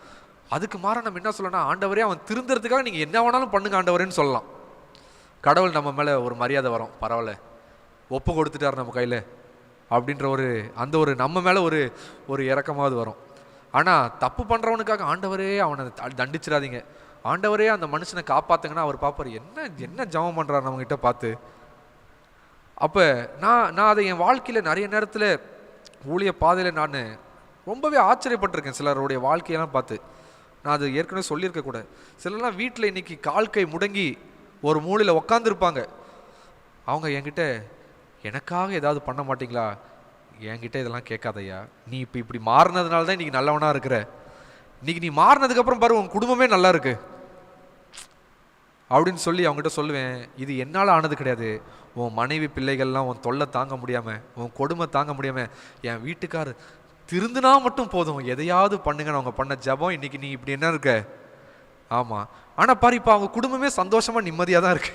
அதுக்கு மாற நம்ம என்ன சொல்லலாம், ஆண்டவரே அவன் திருந்துறதுக்காக நீங்கள் என்ன வேணாலும் பண்ணுங்க ஆண்டவரேன்னு சொல்லலாம். கடவுள் நம்ம மேலே ஒரு மரியாதை வரும், பரவாயில்ல ஒப்பு கொடுத்துட்டார் நம்ம கையில் அப்படின்ற ஒரு நம்ம மேலே ஒரு இறக்கமாவது வரும். ஆனால் தப்பு பண்ணுறவனுக்காக ஆண்டவரே அவனை தண்டிச்சிடாதீங்க, ஆண்டவரே அந்த மனுஷனை காப்பாற்றுங்கன்னா அவர் பார்ப்பார், என்ன ஜெபம் பண்ணுறாரு நம்மகிட்ட பார்த்து. அப்போ நான் அதை என் வாழ்க்கையில் நிறைய நேரத்தில் ஊழிய பாதையில் நான் ரொம்பவே ஆச்சரியப்பட்டிருக்கேன். சிலருடைய வாழ்க்கையெல்லாம் பார்த்து நான் அது ஏற்கனவே சொல்லியிருக்க கூட. சிலர்லாம் வீட்டில் இன்றைக்கி கால் கை முடங்கி ஒரு மூலையில் உக்காந்துருப்பாங்க. அவங்க என்கிட்ட, எனக்காக ஏதாவது பண்ண மாட்டிங்களா? என்கிட்ட இதெல்லாம் கேட்காதையா, நீ இப்போ இப்படி மாறினதுனால தான் இன்றைக்கி நல்லவனாக இருக்கிற. இன்றைக்கி நீ மாறினதுக்கப்புறம் பாரு உன் குடும்பமே நல்லா இருக்கு. அப்படின்னு சொல்லி அவங்ககிட்ட சொல்லுவேன், இது என்னால் ஆனது கிடையாது. உன் மனைவி பிள்ளைகள்லாம் உன் தொல்லை தாங்க முடியாமல், உன் கொடுமை தாங்க முடியாமல், என் வீட்டுக்காரர் திருந்துனா மட்டும் போதும், எதையாவது பண்ணுங்கன்னு அவங்க பண்ண ஜபம் இன்னைக்கு நீ இப்படி என்ன இருக்க. ஆமாம், ஆனால் பாரு இப்போ அவங்க குடும்பமே சந்தோஷமாக நிம்மதியாக தான் இருக்கு.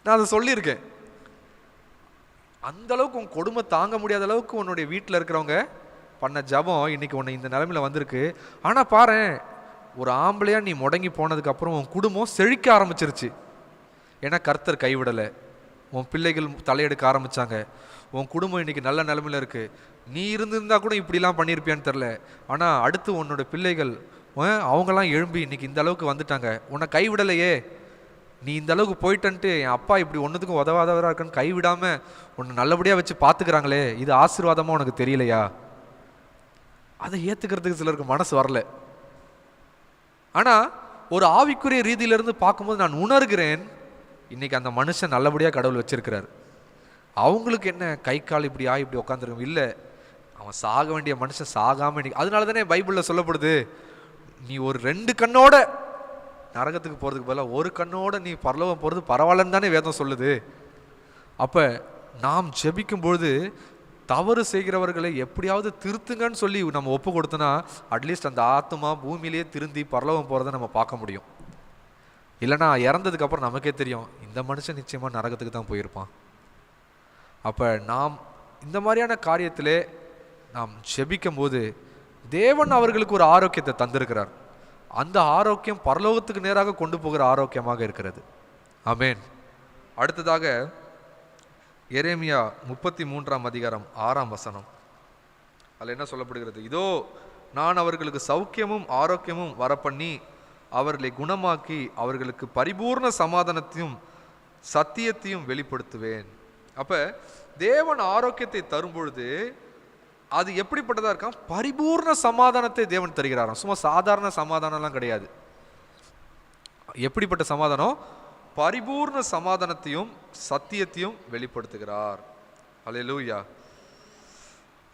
நான் அதை சொல்லியிருக்கேன். அந்த அளவுக்கு உன் கொடுமை தாங்க முடியாத அளவுக்கு உன்னுடைய வீட்டில் இருக்கிறவங்க பண்ண ஜபம் இன்னைக்கு உன்னை இந்த நிலைமையில் வந்திருக்கு. ஆனால் பாரு, ஒரு ஆம்பளையா நீ முடங்கி போனதுக்கு அப்புறம் உன் குடும்பம் செழிக்க ஆரம்பிச்சிருச்சு. ஏன்னா கர்த்தர் கைவிடலை, உன் பிள்ளைகள் தலையெடுக்க ஆரம்பிச்சாங்க, உன் குடும்பம் இன்னைக்கு நல்ல நிலைமையில இருக்கு. நீ இருந்திருந்தா கூட இப்படிலாம் பண்ணியிருப்பியான்னு தெரில. ஆனால் அடுத்து உன்னோட பிள்ளைகள் அவங்கெல்லாம் எழும்பி இன்னைக்கு இந்த அளவுக்கு வந்துட்டாங்க. உன்னை கைவிடலையே, நீ இந்த அளவுக்கு போயிட்டன்ட்டு என் அப்பா இப்படி ஒன்றுத்துக்கும் உதவாதவராக இருக்குன்னு கைவிடாமல் உன்னை நல்லபடியாக வச்சு பார்த்துக்கிறாங்களே, இது ஆசீர்வாதமாக உனக்கு தெரியலையா? அதை ஏற்றுக்கிறதுக்கு சிலருக்கு மனசு வரல. ஆனால் ஒரு ஆவிக்குரிய ரீதியிலிருந்து பார்க்கும்போது நான் உணர்கிறேன், இன்னைக்கு அந்த மனுஷன் நல்லபடியாக கடவுள் வச்சிருக்கிறார். அவங்களுக்கு என்ன கை கால் இப்படி இப்படி உட்காந்துருக்கும் இல்லை, அவன் சாக வேண்டிய மனுஷன் சாகாமல் இன்னைக்கு. அதனால தானே பைபிளில் சொல்லப்படுது, நீ ஒரு 2 கண்ணோட நரகத்துக்கு போகிறதுக்கு பதிலாக ஒரு கண்ணோட நீ பரலோகம் போகிறது பரவாயில்லன்னு தானே வேதம் சொல்லுது. அப்போ நாம் ஜெபிக்கும்பொழுது தவறு செய்கிறவர்களை எப்படியாவது திருத்துங்கன்னு சொல்லி நம்ம ஒப்பு கொடுத்தோன்னா அட்லீஸ்ட் அந்த ஆத்மா பூமியிலேயே திருந்தி பரலோகம் போகிறத நம்ம பார்க்க முடியும். இல்லைனா இறந்ததுக்கு அப்புறம் நமக்கே தெரியும், இந்த மனுஷன் நிச்சயமாக நரகத்துக்கு தான் போயிருப்பான். அப்போ நாம் இந்த மாதிரியான காரியத்திலே நாம் ஜெபிக்கும் போது தேவன் அவர்களுக்கு ஒரு ஆரோக்கியத்தை தந்திருக்கிறார். அந்த ஆரோக்கியம் பரலோகத்துக்கு நேராக கொண்டு போகிற ஆரோக்கியமாக இருக்கிறது. ஆமென். அடுத்ததாக எரேமியா 33ஆம் அதிகாரம் 6ஆம் வசனம். அதில் என்ன சொல்லப்படுகிறது? இதோ நான் அவர்களுக்கு சௌக்கியமும் ஆரோக்கியமும் வரப்பண்ணி அவர்களை குணமாக்கி அவர்களுக்கு பரிபூர்ண சமாதானத்தையும் சத்தியத்தையும் வெளிப்படுத்துவேன். அப்போ தேவன் ஆரோக்கியத்தை தரும் பொழுது அது எப்படிப்பட்டதாக இருக்கான்? பரிபூர்ண சமாதானத்தை தேவன் தருகிறாராம். சும்மா சாதாரண சமாதானம்லாம் கிடையாது. எப்படிப்பட்ட சமாதானம்? பரிபூர்ண சமாதானத்தையும் சத்தியத்தையும் வெளிப்படுத்துகிறார். அல்லேலூயா.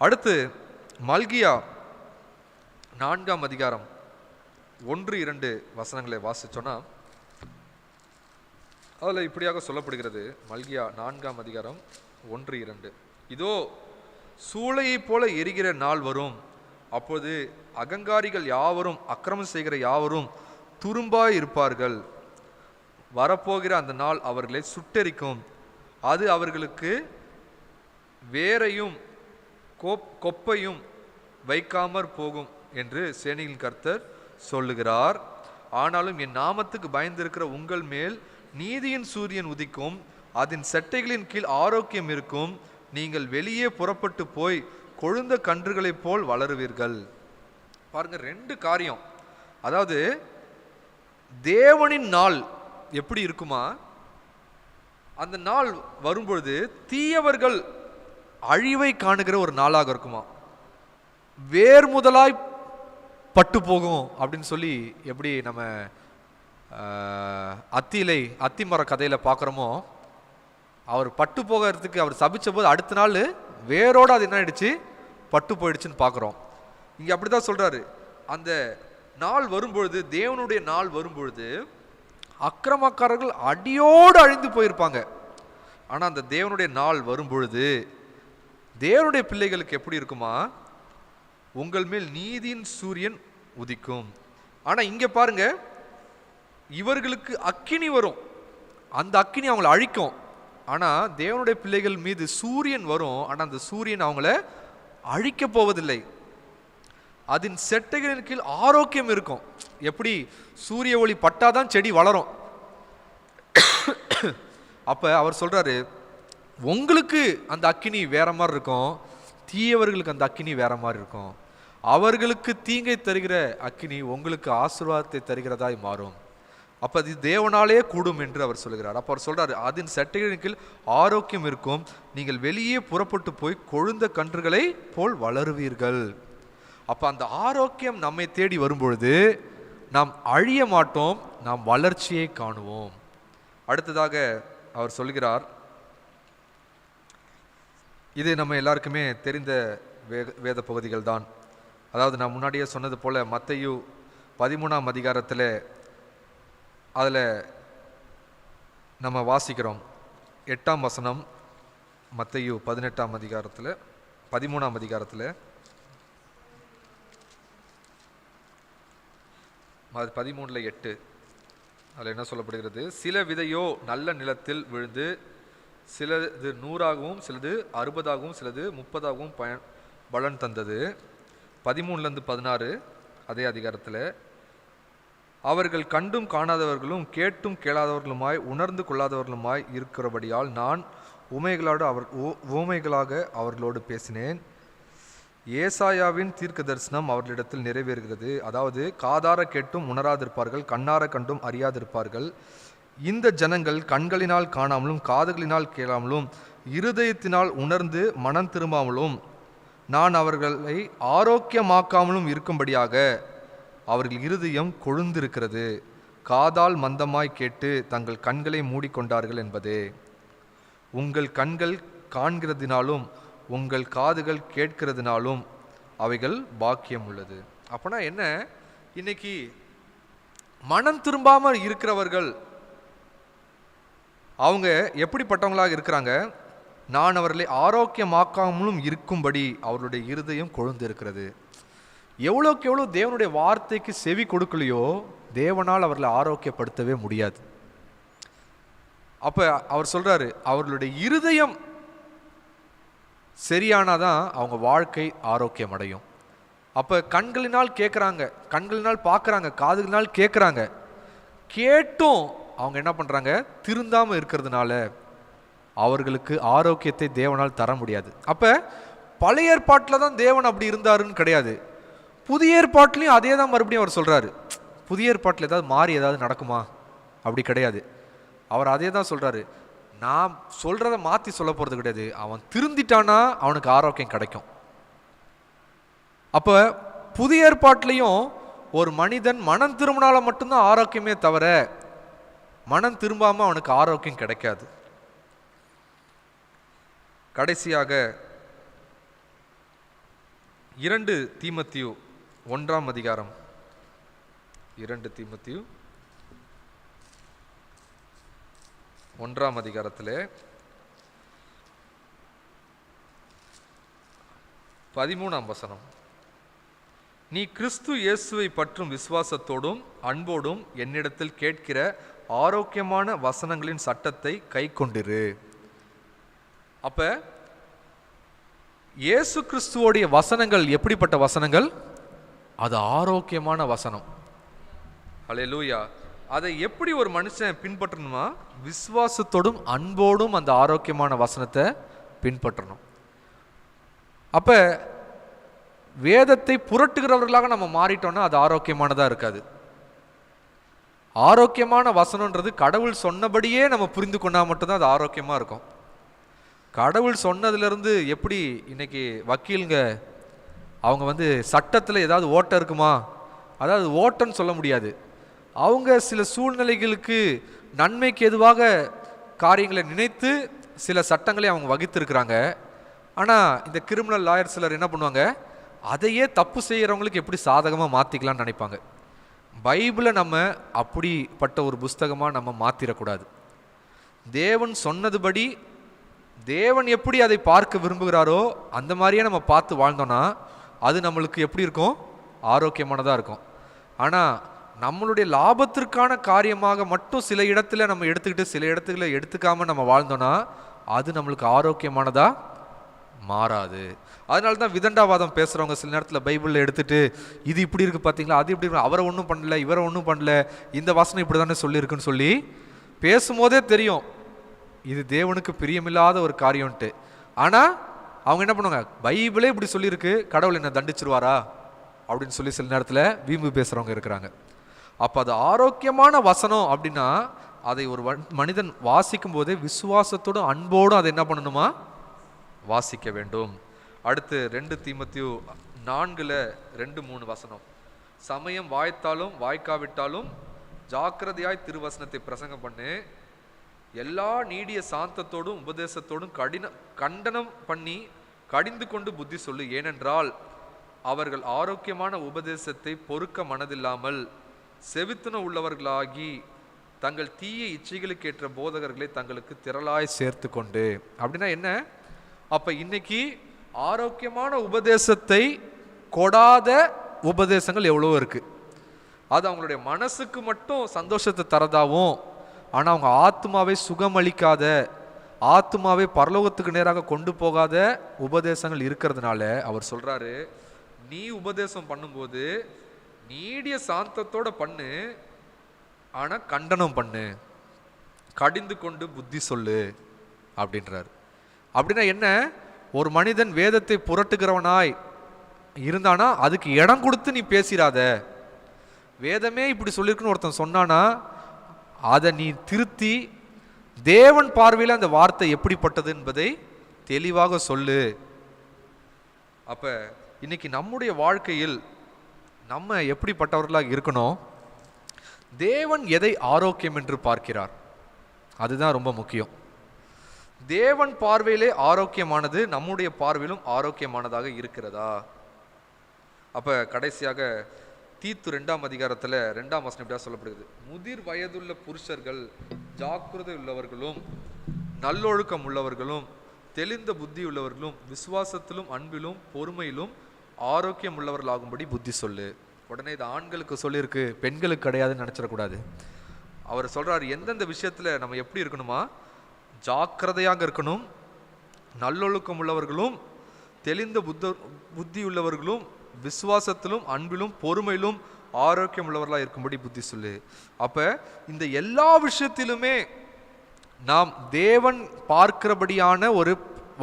அடுத்து மல்கியா 4ஆம் அதிகாரம் 1-2 வசனங்களை வாசிச்சோன்னா அதில் இப்படியாக சொல்லப்படுகிறது. மல்கியா 4ஆம் அதிகாரம் 1-2. இதோ சூளையை போல எரிகிற நாள் வரும், அப்போது அகங்காரிகள் யாவரும் அக்கிரமம் செய்கிற யாவரும் துரும்பாய் இருப்பார்கள். வரப்போகிற அந்த நாள் அவர்களை சுட்டெரிக்கும், அது அவர்களுக்கு வேரையும் கொப்பையும் வைக்காமற் போகும் என்று சேனையின் கர்த்தர் சொல்லுகிறார். ஆனாலும் என் நாமத்துக்கு பயந்திருக்கிற உங்கள் மேல் நீதியின் சூரியன் உதிக்கும், அதன் செட்டைகளின் கீழ் ஆரோக்கியம் இருக்கும், நீங்கள் வெளியே புறப்பட்டு போய் கொழுந்த கன்றுகளைப் போல் வளருவீர்கள். பாருங்க, 2 காரியம். அதாவது தேவனின் நாள் எப்படி இருக்குமா, அந்த நாள் வரும்பொழுது தீயவர்கள் அழிவை காணுகிற ஒரு நாளாக இருக்குமா. வேர் முதலாய் பட்டு போகும் அப்படின்னு சொல்லி எப்படி நம்ம அத்திமர கதையில் பார்க்குறோமோ, அவர் பட்டு போகிறதுக்கு அவர் சபிச்ச போது அடுத்த நாள் வேரோடு அது என்ன ஆயிடுச்சு? பட்டு போயிடுச்சுன்னு பார்க்குறோம். இங்கே அப்படி தான் சொல்கிறாரு, அந்த நாள் வரும்பொழுது, தேவனுடைய நாள் வரும்பொழுது அக்கிரமக்காரர்கள் அடியோடு அழிந்து போயிருப்பாங்க. ஆனால் அந்த தேவனுடைய நாள் வரும்பொழுது தேவனுடைய பிள்ளைகளுக்கு எப்படி இருக்குமா? உங்கள் மேல் நீதியின் சூரியன் உதிக்கும். ஆனால் இங்கே பாருங்க, இவர்களுக்கு அக்கினி வரும், அந்த அக்கினி அவங்களை அழிக்கும். ஆனால் தேவனுடைய பிள்ளைகள் மீது சூரியன் வரும், ஆனால் அந்த சூரியன் அவங்கள அழிக்க போவதில்லை. அதன் செட்டைகளின் கீழ் ஆரோக்கியம் இருக்கும். எப்படி? சூரிய ஒளி பட்டாதான் செடி வளரும். அப்ப அவர் சொல்றாரு, உங்களுக்கு அந்த அக்கினி வேற மாதிரி இருக்கும், தீயவர்களுக்கு அந்த அக்கினி வேற மாதிரி இருக்கும். அவர்களுக்கு தீங்கை தருகிற அக்கினி உங்களுக்கு ஆசீர்வாதத்தை தருகிறதாய் மாறும். அப்ப அது தேவனாலே கூடும் என்று அவர் சொல்கிறார். அப்ப அவர் சொல்றாரு, அதன் செட்டைகளின் கீழ் ஆரோக்கியம் இருக்கும், நீங்கள் வெளியே புறப்பட்டு போய் கொழுந்த கன்றுகளை போல் வளருவீர்கள். அப்ப அந்த ஆரோக்கியம் நம்மை தேடி வரும்பொழுது நாம் அழிய மாட்டோம், நாம் வளர்ச்சியை காணுவோம். அடுத்ததாக அவர் சொல்கிறார், இது நம்ம எல்லாருக்குமே தெரிந்த வேத பகுதிகள் தான். அதாவது நான் முன்னாடியே சொன்னது போல மத்தேயு 13ஆம் அதிகாரத்தில் அதில் நம்ம வாசிக்கிறோம் 8ஆம் வசனம், மத்தேயு 13ஆம் அதிகாரத்தில் 13ஆம் அதிகாரத்தில் 13:8 அதில் என்ன சொல்லப்படுகிறது? சில விதையோ நல்ல நிலத்தில் விழுந்து சிலது 100ஆகவும் சிலது 60ஆகவும் சிலது 30ஆகவும் பலன் தந்தது. 13-16 அதே அதிகாரத்தில், அவர்கள் கண்டும் காணாதவர்களும் கேட்டும் கேளாதவர்களுமாய் உணர்ந்து கொள்ளாதவர்களுமாய் இருக்கிறபடியால் நான் உவமைகளாக அவர்களோடு பேசினேன். ஏசாயாவின் தீர்க்க தரிசனம் அவர்களிடத்தில் நிறைவேறுகிறது. அதாவது, காதார கேட்டும் உணராதிருப்பார்கள், கண்ணார கண்டும் அறியாதிருப்பார்கள். இந்த ஜனங்கள் கண்களினால் காணாமலும் காதுகளினால் கேளாமலும் இருதயத்தினால் உணர்ந்து மனம் திரும்பாமலும் நான் அவர்களை ஆரோக்கியமாக்காமலும் இருக்கும்படியாக அவர்கள் இருதயம் கொழுந்திருக்கிறது. காதால் மந்தமாய் கேட்டு தங்கள் கண்களை மூடிக்கொண்டார்கள் என்பதே. உங்கள் கண்கள் காண்கிறதினாலும் உங்கள் காதுகள் கேட்கிறதுனாலும் அவைகள் பாக்கியம் உள்ளது. அப்பனா என்ன? இன்னைக்கு மனம் திரும்பாமல் இருக்கிறவர்கள் அவங்க எப்படிப்பட்டவங்களாக இருக்கிறாங்க? நான் அவர்களை ஆரோக்கியமாக்காமலும் இருக்கும்படி அவர்களுடைய இருதயம் கொழுந்து இருக்கிறது. எவ்வளோக்கு எவ்வளோ தேவனுடைய வார்த்தைக்கு செவி கொடுக்கலையோ தேவனால் அவர்களை ஆரோக்கியப்படுத்தவே முடியாது. அப்போ அவர் சொல்றாரு, அவர்களுடைய இருதயம் சரியானாதான் அவங்க வாழ்க்கை ஆரோக்கியம் அடையும். அப்போ கண்களினால் கேட்குறாங்க, கண்களினால் பார்க்குறாங்க, காதுகளினால் கேட்குறாங்க, கேட்டும் அவங்க என்ன பண்ணுறாங்க? திருந்தாமல் இருக்கிறதுனால அவர்களுக்கு ஆரோக்கியத்தை தேவனால் தர முடியாது. அப்போ பழைய ஏற்பாட்டில் தான் தேவன் அப்படி இருந்தாருன்னு கிடையாது, புதிய ஏற்பாட்டிலையும் அதே தான் மறுபடியும் அவர் சொல்கிறாரு. புதிய ஏற்பாட்டில் ஏதாவது மாறி ஏதாவது நடக்குமா? அப்படி கிடையாது. அவர் அதே தான் சொல்கிறாரு. நான் சொல்கிறத மாற்றி சொல்ல போகிறது கிடையாது. அவன் திருந்திட்டானா அவனுக்கு ஆரோக்கியம் கிடைக்கும். அப்போ புதிய ஏற்பாட்டிலையும் ஒரு மனிதன் மனம் திரும்பினால மட்டும்தான் ஆரோக்கியமே தவிர மனம் திரும்பாமல் அவனுக்கு ஆரோக்கியம் கிடைக்காது. கடைசியாக 2 தீமோத்தேயு 1ஆம் அதிகாரம், 2 தீமோத்தேயு 1ஆம் அதிகாரத்தில் 13ஆம் வசனம், நீ கிறிஸ்து இயேசுவை பற்றும் விசுவாசத்தோடும் அன்போடும் என்னிடத்தில் கேட்கிற ஆரோக்கியமான வசனங்களின் சட்டத்தை கை கொண்டிரு. அப்ப இயேசு கிறிஸ்துவோடைய வசனங்கள் எப்படிப்பட்ட வசனங்கள்? அது ஆரோக்கியமான வசனம். ஹல்லேலூயா. அதை எப்படி ஒரு மனுஷன் பின்பற்றணுமா? விசுவாசத்தோடும் அன்போடும் அந்த ஆரோக்கியமான வசனத்தை பின்பற்றணும். அப்ப வேதத்தை புரட்டுகிறவர்களாக நம்ம மாறிட்டோம்னா அது ஆரோக்கியமானதா இருக்காது. ஆரோக்கியமான வசனம்ன்றது கடவுள் சொன்னபடியே நம்ம புரிந்து கொண்டா மட்டும்தான் அது ஆரோக்கியமா இருக்கும். கடவுள் சொன்னதுலேருந்து எப்படி இன்னைக்கு வக்கீலுங்க அவங்க சட்டத்தில் ஏதாவது ஓட்டம் இருக்குமா? அதாவது ஓட்டம்னு சொல்ல முடியாது. அவங்க சில சூழ்நிலைகளுக்கு நன்மைக்கு எதுவாக காரியங்களை நினைத்து சில சட்டங்களை அவங்க வகுத்திருக்கிறாங்க. ஆனால் இந்த கிரிமினல் லாயர் சிலர் என்ன பண்ணுவாங்க? அதையே தப்பு செய்கிறவங்களுக்கு எப்படி சாதகமாக மாற்றிக்கலாம்னு நினைப்பாங்க. பைபிளை நம்ம அப்படிப்பட்ட ஒரு புஸ்தகமாக நம்ம மாற்றிடக்கூடாது. தேவன் சொன்னதுபடி தேவன் எப்படி அதை பார்க்க விரும்புகிறாரோ அந்த மாதிரியே நம்ம பார்த்து வாழ்ந்தோன்னா அது நம்மளுக்கு எப்படி இருக்கும்? ஆரோக்கியமானதாக இருக்கும். ஆனால் நம்மளுடைய லாபத்திற்கான காரியமாக மட்டும் சில இடத்துல நம்ம எடுத்துக்கிட்டு சில இடத்துல எடுத்துக்காமல் நம்ம வாழ்ந்தோன்னா அது நம்மளுக்கு ஆரோக்கியமானதாக மாறாது. அதனால தான் விதண்டாவாதம் பேசுகிறவங்க சில நேரத்தில் பைபிளில் எடுத்துட்டு இது இப்படி இருக்குது பார்த்தீங்களா, அது இப்படி இருக்கு, அவரை ஒன்றும் பண்ணல, இவரை ஒன்றும் பண்ணல, இந்த வசனம் இப்படி தானே சொல்லியிருக்குன்னு சொல்லி பேசும்போதே தெரியும் இது தேவனுக்கு பிரியமில்லாத ஒரு காரியம்ன்ட்டு. ஆனால் அவங்க என்ன பண்ணுவாங்க? பைபிளே இப்படி சொல்லியிருக்கு, கடவுள் என்ன தண்டிச்சிருவாரா அப்படின்னு சொல்லி சில நேரத்தில் வீம்பு பேசுகிறவங்க இருக்கிறாங்க. அப்போ அது ஆரோக்கியமான வசனம் அப்படின்னா அதை ஒரு மனிதன் வாசிக்கும் போதே விசுவாசத்தோடும் அன்போடும் அதை என்ன பண்ணணுமா? வாசிக்க வேண்டும். அடுத்து 2 தீமோத்தேயு 4:2-3 வசனம், சமயம் வாய்த்தாலும் வாய்க்காவிட்டாலும் ஜாக்கிரதையாய் திருவசனத்தை பிரசங்கம் பண்ணு, எல்லா நீடிய சாந்தத்தோடும் உபதேசத்தோடும் கண்டனம் பண்ணி கடிந்து கொண்டு புத்தி சொல்லு. ஏனென்றால் அவர்கள் ஆரோக்கியமான உபதேசத்தை பொறுக்க மனதில்லாமல் செவித்துண உள்ளவர்களாகி தங்கள் தீய இச்சைகளுக்கு ஏற்ற போதகர்களை தங்களுக்கு திரளாய் சேர்த்து கொண்டு. அப்படின்னா என்ன? அப்ப இன்னைக்கு ஆரோக்கியமான உபதேசத்தை கொடாத உபதேசங்கள் எவ்வளவோ இருக்கு. அது அவங்களுடைய மனசுக்கு மட்டும் சந்தோஷத்தை தரதாவும், ஆனா அவங்க ஆத்மாவை சுகமளிக்காத, ஆத்மாவை பரலோகத்துக்கு நேராக கொண்டு போகாத உபதேசங்கள் இருக்கிறதுனால அவர் சொல்றாரு, நீ உபதேசம் பண்ணும்போது நீடிய சாந்தத்தோட பண்ணு, ஆனா கண்டனம் பண்ணு, கடிந்து கொண்டு புத்தி சொல்லு அப்படின்றார். அப்படின்னா என்ன? ஒரு மனிதன் வேதத்தை புரட்டுகிறவனாய் இருந்தானா அதுக்கு இடம் கொடுத்து நீ பேசிடாத. வேதமே இப்படி சொல்லியிருக்குன்னு ஒருத்தன் சொன்னானா அதை நீ திருத்தி தேவன் பார்வையில் அந்த வார்த்தை எப்படிப்பட்டது என்பதை தெளிவாக சொல்லு. அப்ப இன்னைக்கு நம்முடைய வாழ்க்கையில் நம்ம எப்படிப்பட்டவர்களாக இருக்கணும்? தேவன் எதை ஆரோக்கியம் என்று பார்க்கிறார், அதுதான் ரொம்ப முக்கியம். தேவன் பார்வையிலே ஆரோக்கியமானது நம்முடைய பார்வையிலும் ஆரோக்கியமானதாக இருக்கிறதா? அப்ப கடைசியாக தீத்து 2ஆம் அதிகாரத்தில் 2ஆம் வசனம் இப்படியா சொல்லப்படுகிறது, முதிர் வயதுள்ள புருஷர்கள் ஜாக்கிரதை உள்ளவர்களும் நல்லொழுக்கம் உள்ளவர்களும் தெளிந்த புத்தி உள்ளவர்களும் விசுவாசத்திலும் அன்பிலும் பொறுமையிலும் ஆரோக்கியம் உள்ளவர்களாகும்படி புத்தி சொல்லு. உடனே இது ஆண்களுக்கு சொல்லியிருக்கு, பெண்களுக்கு கிடையாதுன்னு நினச்சிடக்கூடாது. அவர் சொல்றாரு, எந்தெந்த விஷயத்துல நம்ம எப்படி இருக்கணுமா? ஜாக்கிரதையாக இருக்கணும், நல்லொழுக்கம் உள்ளவர்களும் தெளிந்த புத்தி உள்ளவர்களும் விசுவாசத்திலும் அன்பிலும் பொறுமையிலும் ஆரோக்கியம் உள்ளவர்களாக இருக்கும்படி புத்தி சொல்லு. அப்ப இந்த எல்லா விஷயத்திலுமே நாம் தேவன் பார்க்கிறபடியான ஒரு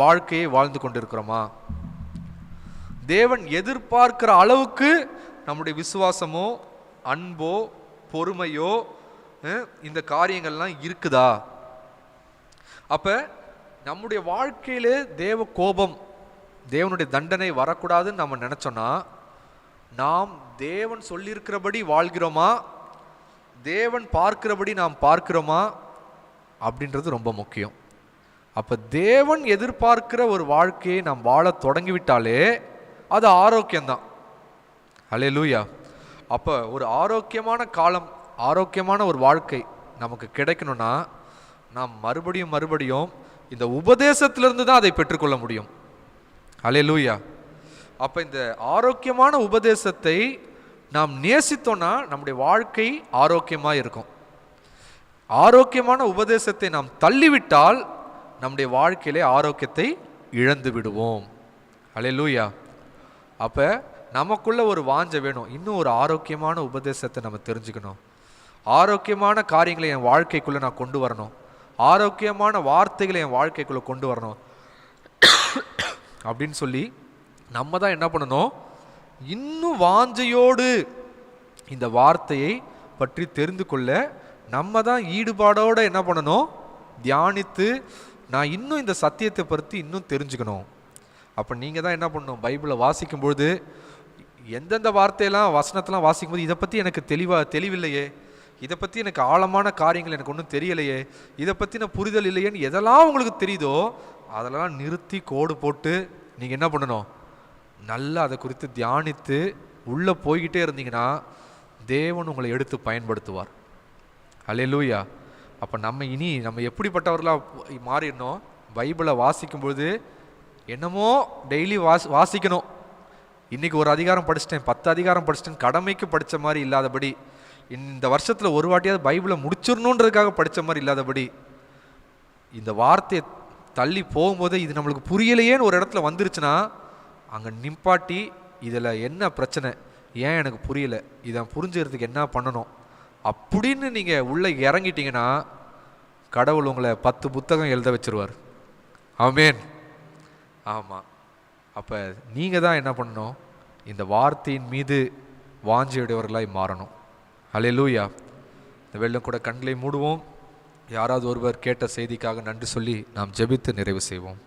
வாழ்க்கையை வாழ்ந்து கொண்டிருக்கிறோமா? தேவன் எதிர்பார்க்கிற அளவுக்கு நம்முடைய விசுவாசமோ அன்போ பொறுமையோ இந்த காரியங்கள்லாம் இருக்குதா? அப்ப நம்முடைய வாழ்க்கையிலே தேவ கோபம், தேவனுடைய தண்டனை வரக்கூடாதுன்னு நம்ம நினைச்சோம்னா நாம் தேவன் சொல்லியிருக்கிறபடி வாழ்கிறோமா, தேவன் பார்க்கிறபடி நாம் பார்க்கிறோமா அப்படின்றது ரொம்ப முக்கியம். அப்ப தேவன் எதிர்பார்க்கிற ஒரு வாழ்க்கையை நாம் வாழ தொடங்கிவிட்டாலே அது ஆரோக்கியம்தான். அல்லேலூயா. அப்ப ஒரு ஆரோக்கியமான காலம், ஆரோக்கியமான ஒரு வாழ்க்கை நமக்கு கிடைக்கணும்னா நாம் மறுபடியும் இந்த உபதேசத்திலிருந்து தான் அதை பெற்றுக்கொள்ள முடியும். அல்லேலூயா. அப்ப இந்த ஆரோக்கியமான உபதேசத்தை நாம் நேசித்தோம்னா நம்முடைய வாழ்க்கை ஆரோக்கியமா இருக்கும். ஆரோக்கியமான உபதேசத்தை நாம் தள்ளிவிட்டால் நம்முடைய வாழ்க்கையிலே ஆரோக்கியத்தை இழந்து விடுவோம். அல்லேலூயா. அப்ப நமக்குள்ள ஒரு வாஞ்சை வேணும், இன்னும் ஒரு ஆரோக்கியமான உபதேசத்தை நம்ம தெரிஞ்சுக்கணும், ஆரோக்கியமான காரியங்களை என் வாழ்க்கைக்குள்ள நான் கொண்டு வரணும், ஆரோக்கியமான வார்த்தைகளை என் வாழ்க்கைக்குள்ள கொண்டு வரணும் அப்படின்னு சொல்லி நம்ம தான் என்ன பண்ணணும்? இன்னும் வாஞ்சையோடு இந்த வார்த்தையை பற்றி தெரிந்து கொள்ள நம்ம தான் ஈடுபாடோடு என்ன பண்ணணும்? தியானித்து நான் இன்னும் இந்த சத்தியத்தை பற்றி இன்னும் தெரிஞ்சுக்கணும். அப்போ நீங்கள் தான் என்ன பண்ணணும்? பைபிளை வாசிக்கும்பொழுது எந்தெந்த வார்த்தையெல்லாம் வசனத்தெல்லாம் வாசிக்கும்போது இதை பற்றி எனக்கு தெளிவில்லையே, இதை பற்றி எனக்கு ஆழமான காரியங்கள் எனக்கு ஒன்றும் தெரியலையே, இதை பற்றின புரிதல் இல்லையேன்னு எதெல்லாம் உங்களுக்கு தெரியுதோ அதெல்லாம் நிறுத்தி கோடு போட்டு நீங்கள் என்ன பண்ணணும்? நல்லா அதை குறித்து தியானித்து உள்ளே போய்கிட்டே இருந்தீங்கன்னா தேவன் உங்களை எடுத்து பயன்படுத்துவார். அல்லேலூயா. அப்போ நம்ம எப்படிப்பட்டவர்களாக மாறிடணும்? பைபிளை வாசிக்கும்பொழுது என்னமோ டெய்லி வாசிக்கணும். இன்றைக்கி ஒரு அதிகாரம் படிச்சிட்டேன், 10 அதிகாரம் படிச்சிட்டேன், கடமைக்கு படித்த மாதிரி இல்லாதபடி, இந்த வருஷத்தில் ஒரு வாட்டியாவது பைபிளை முடிச்சிடணுன்றதுக்காக படித்த மாதிரி இல்லாதபடி, இந்த வார்த்தையை தள்ளி போகும்போது இது நம்மளுக்கு புரியலையேன்னு ஒரு இடத்துல வந்துருச்சுன்னா அங்கே நிப்பாட்டி இதில் என்ன பிரச்சனை, ஏன் எனக்கு புரியலை, இதை புரிஞ்சுக்கிறதுக்கு என்ன பண்ணணும் அப்படின்னு நீங்கள் உள்ளே இறங்கிட்டீங்கன்னா கடவுள் உங்களை 10 புத்தகம் எழுத வச்சிருவார். ஆமென். ஆமாம். அப்போ நீங்கள் தான் என்ன பண்ணணும்? இந்த வார்த்தையின் மீது வாஞ்சையுடையவர்களாய் மாறணும். அல்லேலூயா. இந்த வெள்ளம் கூட கண்களை மூடுவோம். யாராவது ஒருவர் கேட்ட செய்திக்காக நன்றி சொல்லி நாம் ஜெபித்து நிறைவு செய்வோம்.